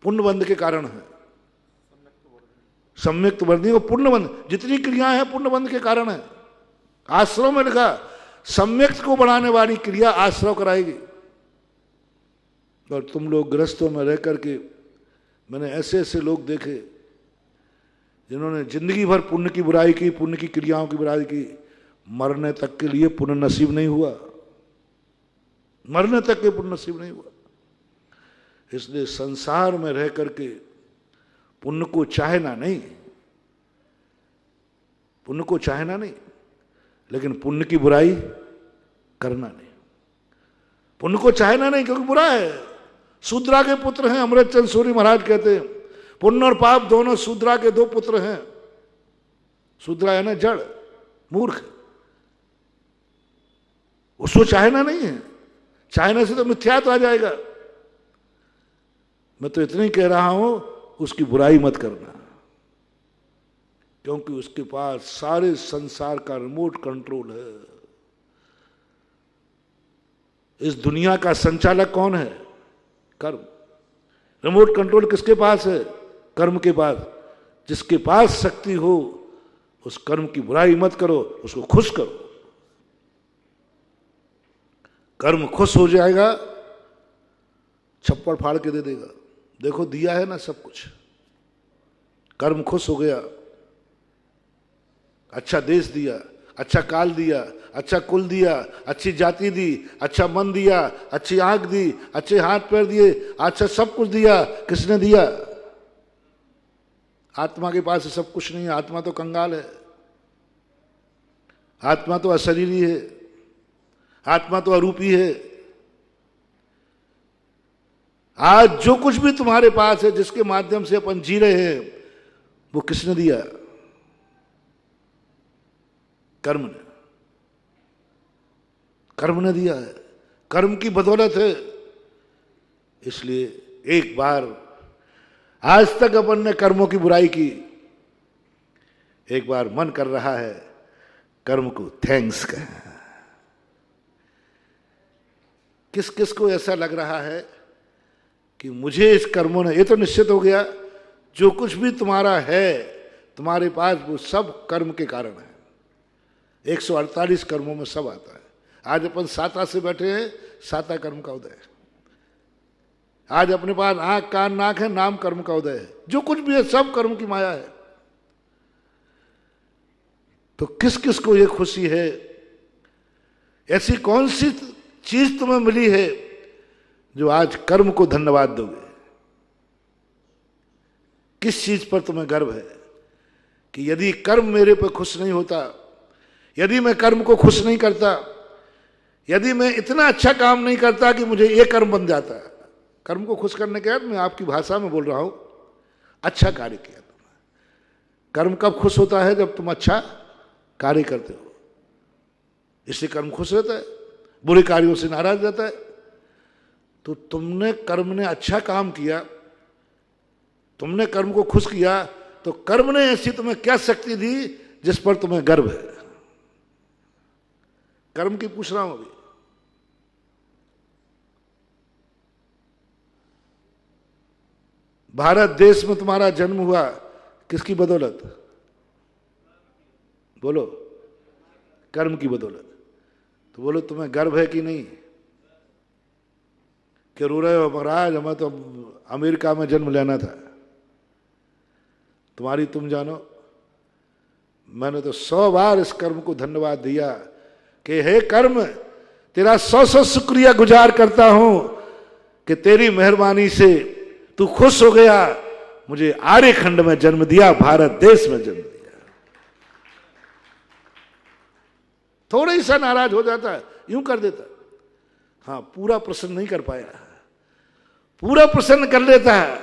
पुण्य बंध के कारण है। सम्यक वर्णी और पुण्य बंध, जितनी क्रियाएं हैं पुण्य बंध के कारण है। आश्रम में लिखा सम्यक को बढ़ाने वाली क्रिया आश्रम कराएगी। और तुम लोग गृहस्थों में रह करके, मैंने ऐसे ऐसे लोग देखे जिन्होंने जिंदगी भर पुण्य की बुराई की, पुण्य की क्रियाओं की बुराई की, मरने तक के लिए पुण्य नसीब नहीं हुआ, मरने तक के पुण्य नसीब नहीं हुआ। इसलिए संसार में रह करके पुण्य को चाहना नहीं, पुण्य को चाहना नहीं, लेकिन पुण्य की बुराई करना नहीं। पुण्य को चाहना नहीं क्योंकि बुरा है। शूद्रा के पुत्र हैं, अमृतचंद सूरी महाराज कहते हैं, पुण्य और पाप दोनों शूद्रा के दो पुत्र हैं। शूद्रा है ना जड़, मूर्ख, उसको चाहना नहीं है। चाहने से तो मिथ्यात्व आ जाएगा। मैं तो इतना ही कह रहा हूं, उसकी बुराई मत करना, क्योंकि उसके पास सारे संसार का रिमोट कंट्रोल है। इस दुनिया का संचालक कौन है? कर्म। रिमोट कंट्रोल किसके पास है? कर्म के पास। जिसके पास शक्ति हो उस कर्म की बुराई मत करो, उसको खुश करो। कर्म खुश हो जाएगा, छप्पड़ फाड़ के दे देगा। देखो दिया है ना सब कुछ, कर्म खुश हो गया, अच्छा देश दिया, अच्छा काल दिया, अच्छा कुल दिया, अच्छी जाति दी, अच्छा मन दिया, अच्छी आंख दी, अच्छे हाथ पैर दिए, अच्छा सब कुछ दिया। किसने दिया? आत्मा के पास सब कुछ नहीं है। आत्मा तो कंगाल है, आत्मा तो अशरीरी है, आत्मा तो अरूपी है। आज जो कुछ भी तुम्हारे पास है, जिसके माध्यम से अपन जी रहे हैं, वो किसने दिया? कर्म ने, कर्म ने दिया है, कर्म की बदौलत है। इसलिए एक बार, आज तक अपन ने कर्मों की बुराई की, एक बार मन कर रहा है कर्म को थैंक्स का। किस किस को ऐसा लग रहा है कि मुझे इस कर्मों ने, ये तो निश्चित हो गया जो कुछ भी तुम्हारा है तुम्हारे पास, वो सब कर्म के कारण है। 148 कर्मों में सब आता है। आज अपन साता से बैठे हैं, साता कर्म का उदय है। आज अपने पास आंख कान नाक है, नाम कर्म का उदय है। जो कुछ भी है सब कर्म की माया है। तो किस किस को ये खुशी है? ऐसी कौन सी चीज तुम्हें मिली है जो आज कर्म को धन्यवाद दोगे? किस चीज पर तुम्हें गर्व है कि यदि कर्म मेरे पर खुश नहीं होता, यदि मैं कर्म को खुश नहीं करता, यदि मैं इतना अच्छा काम नहीं करता कि मुझे ये कर्म बन जाता है। कर्म को खुश करने के बाद मैं आपकी भाषा में बोल रहा हूं, अच्छा कार्य किया तुमने। कर्म कब खुश होता है? जब तुम अच्छा कार्य करते हो, इससे कर्म खुश रहता है, बुरे कार्यों से नाराज रहता है। तो तुमने, कर्म ने अच्छा काम किया, तुमने कर्म को खुश किया, तो कर्म ने ऐसी तुम्हें क्या शक्ति दी जिस पर तुम्हें गर्व है? कर्म की पूछ रहा हूं अभी। भारत देश में तुम्हारा जन्म हुआ किसकी बदौलत? बोलो। कर्म की बदौलत। तो बोलो तुम्हें गर्व है कि नहीं? कि रो रहे हो महाराज, हमें तो अमेरिका में जन्म लेना था। तुम्हारी तुम जानो। मैंने तो 100 बार इस कर्म को धन्यवाद दिया कि हे कर्म, तेरा 100 शुक्रिया गुजार करता हूं कि तेरी मेहरबानी से तू खुश हो गया, मुझे आर्यखंड में जन्म दिया, भारत देश में जन्म दिया। थोड़ा ही सा नाराज हो जाता है, यूं कर देता, हाँ पूरा प्रसन्न नहीं कर पाया, पूरा प्रसन्न कर लेता है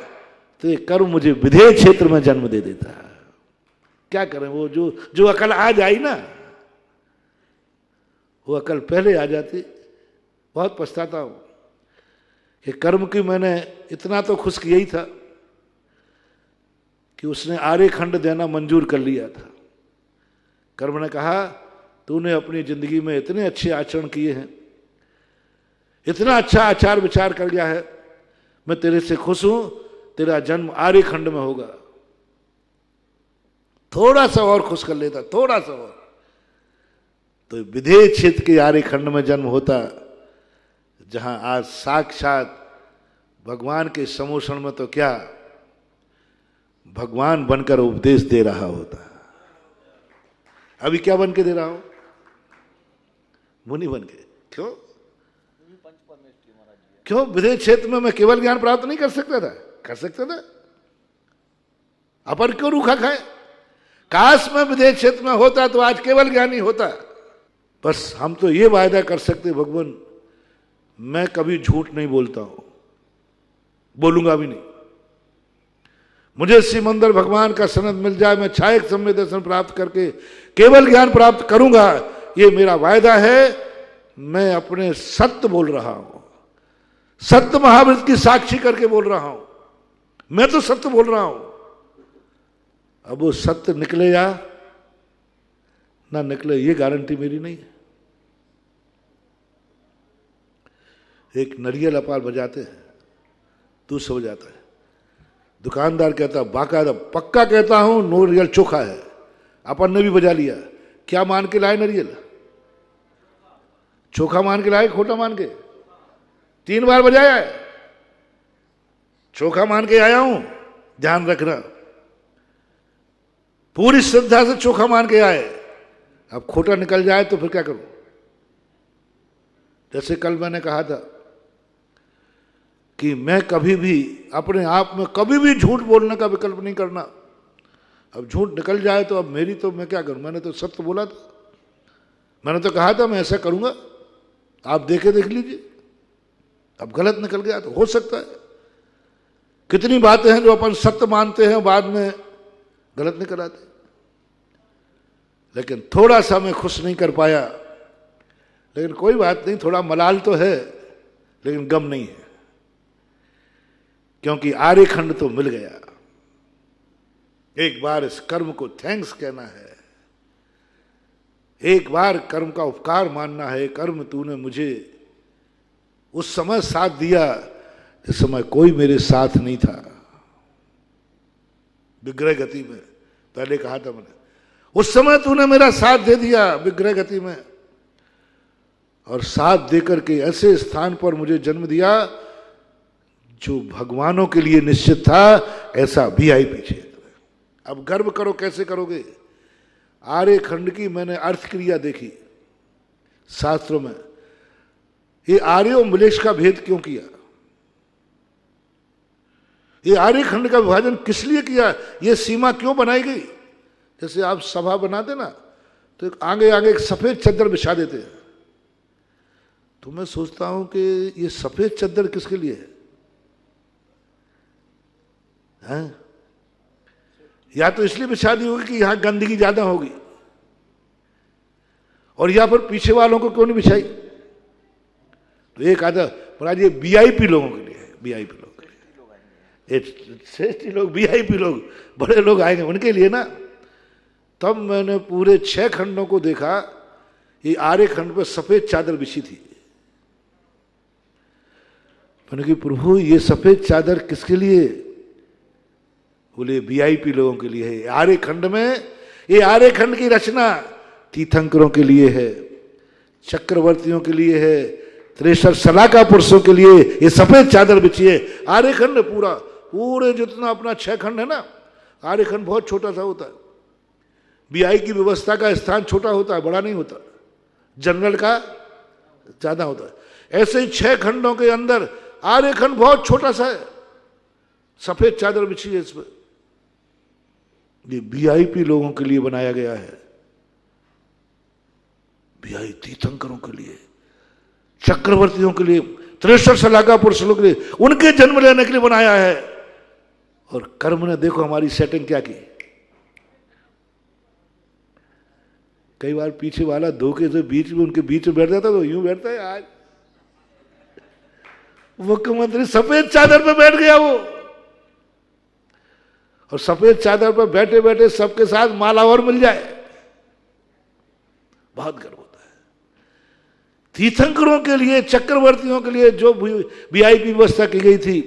तो ये कर्म मुझे विधेय क्षेत्र में जन्म दे देता है। क्या करें, वो जो अकल आज आई ना, वो अकल पहले आ जाती। बहुत पछताता हूं कि कर्म की मैंने इतना तो खुश किया ही था कि उसने आर्यखंड देना मंजूर कर लिया था। कर्म ने कहा तूने अपनी जिंदगी में इतने अच्छे आचरण किए हैं, इतना अच्छा आचार विचार कर गया है, मैं तेरे से खुश हूं, तेरा जन्म आर्यखंड में होगा। थोड़ा सा और खुश कर लेता, थोड़ा सा और, तो विधेय क्षेत्र के आर्यखंड में जन्म होता, जहां आज साक्षात भगवान के समोषण में तो क्या, भगवान बनकर उपदेश दे रहा होता। अभी क्या बन के दे रहा हूं? मुनि बन के। क्यों? क्यों? विधेय क्षेत्र में मैं केवल ज्ञान प्राप्त नहीं कर सकता था? कर सकता था। अपन क्यों रूखा खाए? काश में विधेय क्षेत्र में होता तो आज केवल ज्ञानी होता। बस हम तो ये वायदा कर सकते, भगवान मैं कभी झूठ नहीं बोलता हूं, बोलूंगा भी नहीं। मुझे श्रीमंदर भगवान का सनद मिल जाए, मैं छायक सम्य दर्शन प्राप्त करके केवल ज्ञान प्राप्त करूंगा, ये मेरा वायदा है। मैं अपने सत्य बोल रहा हूं, सत्य महावृत की साक्षी करके बोल रहा हूं, मैं तो सत्य बोल रहा हूं। अब वो सत्य निकले या ना निकले, ये गारंटी मेरी नहीं है। एक नरियल अपार बजाते हैं, तू सो जाता है, दुकानदार कहता बाकायदा पक्का कहता हूं नरियल चोखा है, अपन ने भी बजा लिया। क्या मान के लाए नरियल? चोखा मान के लाए, खोटा मान के? 3 बार बजाया है, चोखा मान के आया हूं, ध्यान रखना। पूरी श्रद्धा से चोखा मान के आए, अब खोटा निकल जाए तो फिर क्या करूं? जैसे कल मैंने कहा था कि मैं कभी भी अपने आप में कभी भी झूठ बोलने का विकल्प नहीं करना। अब झूठ निकल जाए तो अब मेरी तो मैं क्या करूं? मैंने तो सत्य बोला था, मैंने तो कहा था मैं ऐसा करूंगा, आप देख लीजिए। अब गलत निकल गया तो हो सकता है। कितनी बातें हैं जो अपन सत्य मानते हैं, बाद में गलत निकल आते। लेकिन थोड़ा सा मैं खुश नहीं कर पाया, लेकिन कोई बात नहीं, थोड़ा मलाल तो है लेकिन गम नहीं है, क्योंकि आर्यखंड तो मिल गया। एक बार इस कर्म को थैंक्स कहना है, एक बार कर्म का उपकार मानना है। कर्म तूने मुझे उस समय साथ दिया जिस समय कोई मेरे साथ नहीं था, विग्रह गति में। पहले कहा था मैंने, उस समय तूने मेरा साथ दे दिया विग्रह गति में, और साथ देकर के ऐसे स्थान पर मुझे जन्म दिया जो भगवानों के लिए निश्चित था, ऐसा वीआईपी क्षेत्र। अब गर्व करो, कैसे करोगे? आर्यखंड की मैंने अर्थ क्रिया देखी शास्त्रों में। ये आर्य और मलेच्छ का भेद क्यों किया? ये आर्यखंड का विभाजन किस लिए किया? ये सीमा क्यों बनाई गई? जैसे आप सभा बनाते ना, तो एक आगे आगे एक सफेद चद्दर बिछा देते हैं। तो मैं सोचता हूं कि ये सफेद चद्दर किसके लिए है? या तो इसलिए बिछा दी होगी कि यहां गंदगी ज्यादा होगी, और या फिर पीछे वालों को क्यों नहीं बिछाई? तो एक आधा महाराज ये वीआईपी लोगों के लिए है, वीआईपी लोगों के लिए, श्रेष्ठ लोग, वीआईपी लोग, बड़े लोग आएंगे उनके लिए ना। तब मैंने पूरे 6 खंडों को देखा, ये आर्यखंड पर सफेद चादर बिछी थी। मैंने कहा प्रभु ये सफेद चादर किसके लिए? बोले वीआईपी लोगों के लिए है। आर्यखंड में, ये आर्यखंड की रचना तीर्थंकरों के लिए है, चक्रवर्तियों के लिए है, 63 सलाका पुरुषों के लिए ये सफेद चादर बिछी है। आर्यखंड पूरा, पूरे जितना अपना 6 खंड है ना, आरेखंड बहुत छोटा सा होता है, बीआई की व्यवस्था का स्थान छोटा होता है, बड़ा नहीं होता, जनरल का ज्यादा होता है। ऐसे ही 6 खंडों के अंदर आरेखंड बहुत छोटा सा है, सफेद चादर बिछी है इस पर। ये वीआईपी लोगों के लिए बनाया गया है, वीआई तीर्थंकरों के लिए, चक्रवर्तियों के लिए, 63 सलाका पुरुषों के लिए, उनके जन्म लेने के लिए बनाया है। और कर्म ने देखो हमारी सेटिंग क्या की। कई बार पीछे वाला धोखे से बीच में उनके बीच में बैठ जाता तो यूं बैठता है, आज मुख्यमंत्री सफेद चादर पर बैठ गया वो, और सफेद चादर पर बैठे बैठे सबके साथ माला और मिल जाए, बहुत गर्व होता है। तीर्थंकरों के लिए, चक्रवर्तियों के लिए जो वीआईपी व्यवस्था की गई थी,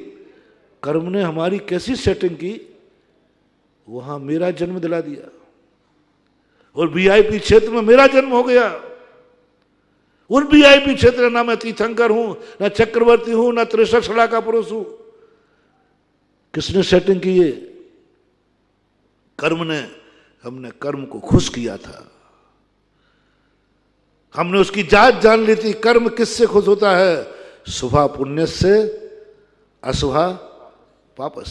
कर्म ने हमारी कैसी सेटिंग की, वहां मेरा जन्म दिला दिया और वीआईपी क्षेत्र में मेरा जन्म हो गया। उन वीआईपी क्षेत्र ना मैं तीर्थंकर हूं, ना चक्रवर्ती हूं, ना 63 सलाका पुरुष हूं। किसने सेटिंग की है? कर्म ने। हमने कर्म को खुश किया था, हमने उसकी जात जान ली थी। कर्म किससे खुश होता है? शुभा पुण्य से, अशुभा पापस।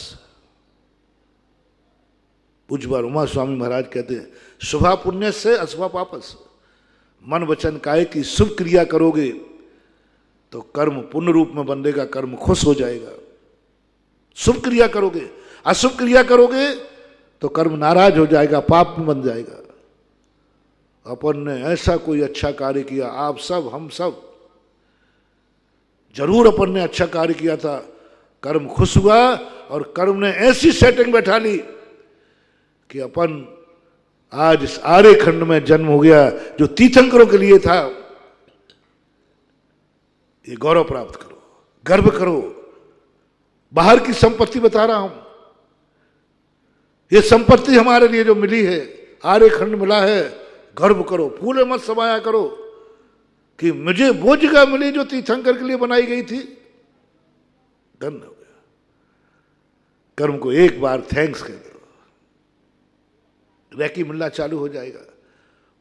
पूज्य उमा स्वामी महाराज कहते हैं, शुभा पुण्य से, अशुभा पापस। मन वचन काया की शुभ क्रिया करोगे तो कर्म पुण्य रूप में बनेगा, कर्म खुश हो जाएगा। शुभ क्रिया करोगे, अशुभ क्रिया करोगे तो कर्म नाराज हो जाएगा, पाप में बन जाएगा। अपन ने ऐसा कोई अच्छा कार्य किया, आप सब, हम सब, जरूर अपन ने अच्छा कार्य किया था, कर्म खुश हुआ और कर्म ने ऐसी सेटिंग बैठा ली कि अपन आज इस आर्य खंड में जन्म हो गया जो तीर्थंकरों के लिए था। ये गौरव प्राप्त करो, गर्व करो। बाहर की संपत्ति बता रहा हूं, ये संपत्ति हमारे लिए जो मिली है, आर्य खंड मिला है, गर्व करो, फूले मत समाया करो कि मुझे वो जगह मिली जो तीर्थंकर के लिए बनाई गई थी। धन्य हो गया। कर्म को एक बार थैंक्स कह दो, रैकी मिलना चालू हो जाएगा।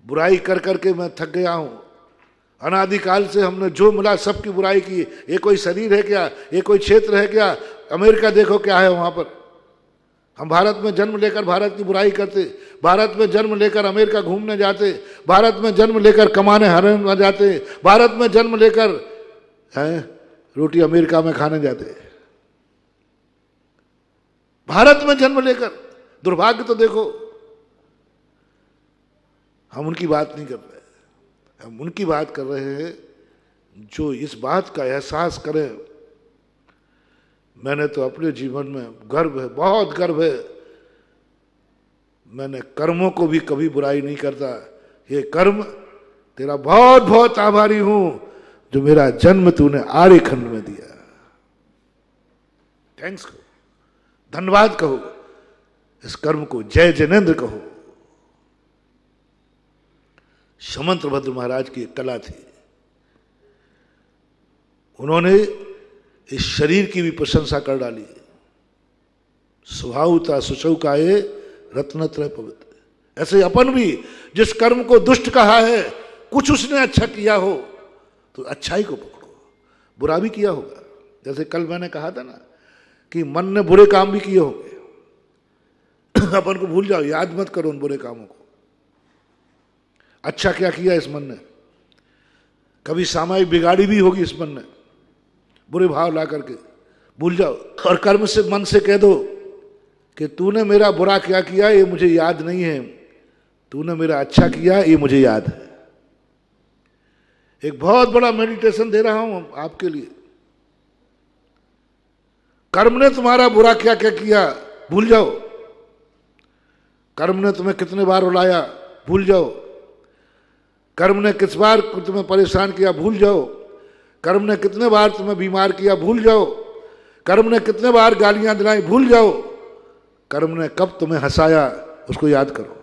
बुराई कर करके मैं थक गया हूं, अनादिकाल से हमने जो मिला सबकी बुराई की। ये कोई शरीर है क्या? ये कोई क्षेत्र है क्या? अमेरिका देखो क्या है वहां पर। हम भारत में जन्म लेकर भारत की बुराई करते, भारत में जन्म लेकर अमेरिका घूमने जाते, भारत में जन्म लेकर कमाने हरने जाते, भारत में जन्म लेकर रोटी अमेरिका में खाने जाते। भारत में जन्म लेकर दुर्भाग्य तो देखो। हम उनकी बात नहीं कर रहे, हम उनकी बात कर रहे हैं जो इस बात का एहसास करें। मैंने तो अपने जीवन में गर्व है, बहुत गर्व है। मैंने कर्मों को भी कभी बुराई नहीं करता। ये कर्म तेरा बहुत बहुत आभारी हूं जो मेरा जन्म तूने आर्य खंड में दिया। थैंक्स कहो, धन्यवाद कहो, इस कर्म को जय जैनेन्द्र कहो। समंतभद्र महाराज की एक कला थी, उन्होंने इस शरीर की भी प्रशंसा कर डाली। स्वभावता सुचौ काये रत्नत्रय पवित्र। ऐसे अपन भी जिस कर्म को दुष्ट कहा है, कुछ उसने अच्छा किया हो तो अच्छाई को पकड़ो, बुरा भी किया होगा। जैसे कल मैंने कहा था ना कि मन ने बुरे काम भी किए होंगे, अपन को भूल जाओ, याद मत करो उन बुरे कामों को। अच्छा क्या किया इस मन ने? कभी सामायिक बिगाड़ी भी होगी इस मन ने, बुरे भाव ला करके, भूल जाओ। और कर्म से, मन से कह दो कि तूने मेरा बुरा क्या किया ये मुझे याद नहीं है, तूने मेरा अच्छा किया ये मुझे याद है। एक बहुत बड़ा मेडिटेशन दे रहा हूं आपके लिए। कर्म ने तुम्हारा बुरा क्या क्या किया भूल जाओ, कर्म ने तुम्हें कितने बार रुलाया भूल जाओ, कर्म ने किस बार तुम्हें परेशान किया भूल जाओ, कर्म ने कितने बार तुम्हें बीमार किया भूल जाओ, कर्म ने कितने बार गालियां दिलाई भूल जाओ, कर्म ने कब तुम्हें हंसाया उसको याद करो।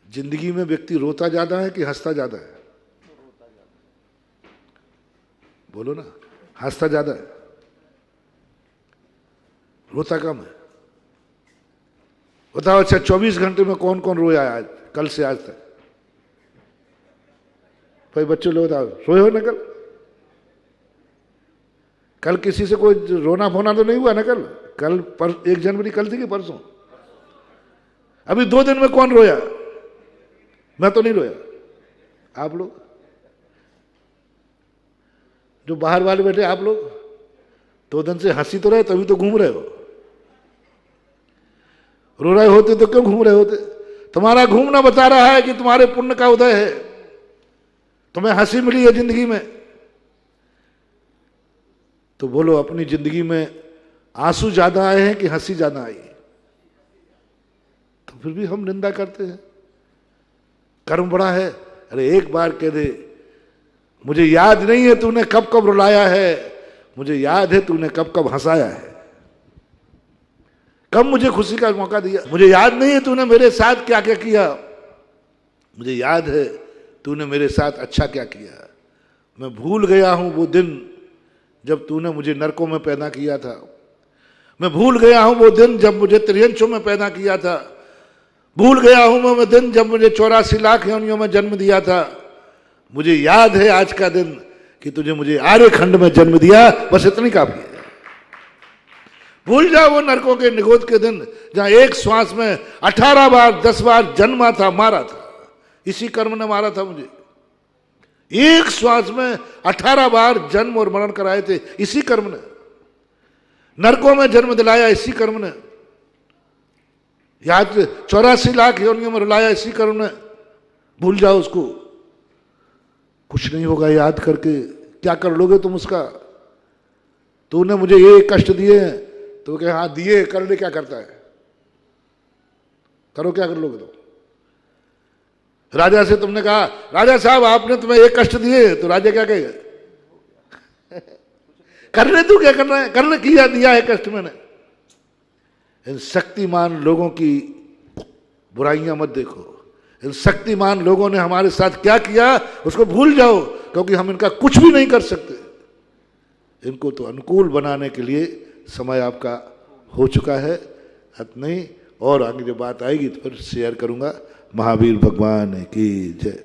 जिंदगी में व्यक्ति रोता ज्यादा है कि हंसता ज्यादा है? बोलो ना, हंसता ज्यादा है, रोता कम है। बताओ अच्छा 24 घंटे में कौन कौन रोया आज, कल से आज तक? भाई बच्चे लोग बताओ, सोए हो ना कल? कल किसी से कोई रोना फोना तो नहीं हुआ ना कल? 1 जनवरी कल थी कि परसों? अभी 2 दिन में कौन रोया? मैं तो नहीं रोया। आप लोग जो बाहर वाले बैठे, आप लोग 2 दिन से हंसी तो रहे, तभी तो घूम रहे हो। रो रहे होते तो क्यों घूम रहे होते? तुम्हारा घूमना बता रहा है कि तुम्हारे पुण्य का उदय है, तुम्हें हंसी मिली है जिंदगी में। तो बोलो, अपनी जिंदगी में आंसू ज्यादा आए हैं कि हंसी ज्यादा आई? तो फिर भी हम निंदा करते हैं। कर्म बड़ा है। अरे एक बार कह दे, मुझे याद नहीं है तूने कब कब रुलाया है, मुझे याद है तूने कब कब हंसाया है, कब मुझे खुशी का मौका दिया। मुझे याद नहीं है तूने मेरे साथ क्या क्या किया, मुझे याद है तूने मेरे साथ अच्छा क्या किया। मैं भूल गया हूं वो दिन जब तूने मुझे नरकों में पैदा किया था। मैं भूल गया हूं वो दिन जब मुझे त्रियंशों में पैदा किया था। भूल गया हूं मैं वो दिन जब मुझे 84 लाख योनियों में जन्म दिया था। मुझे याद है आज का दिन कि तुझे मुझे आर्यखंड में जन्म दिया। बस इतनी काफी है। भूल जाओ वो नरकों के निगोद के दिन जहां एक श्वास में 18 बार 10 बार जन्मा था, मारा था। इसी कर्म ने मारा था मुझे। एक श्वास में 18 बार जन्म और मरण कराए थे इसी कर्म ने। नरकों में जन्म दिलाया इसी कर्म ने। याद 84 लाख योनियों में रुलाया इसी कर्म ने। भूल जाओ उसको, कुछ नहीं होगा याद करके। क्या कर लोगे तुम उसका? तूने मुझे ये कष्ट दिए हैं तो क्या? हाँ दिए, कर ले, क्या करता है? करो, क्या कर लोगे तुम? राजा से तुमने कहा, राजा साहब आपने तुम्हें एक कष्ट दिए, तो राजा क्या कहेगा? करने तू क्या करना है? करने किया, दिया है कष्ट मैंने। इन शक्तिमान लोगों की बुराइयां मत देखो। इन शक्तिमान लोगों ने हमारे साथ क्या किया उसको भूल जाओ, क्योंकि हम इनका कुछ भी नहीं कर सकते। इनको तो अनुकूल बनाने के लिए समय आपका हो चुका है। नहीं, और आगे जब बात आएगी तो फिर शेयर करूंगा। महावीर भगवान की जय।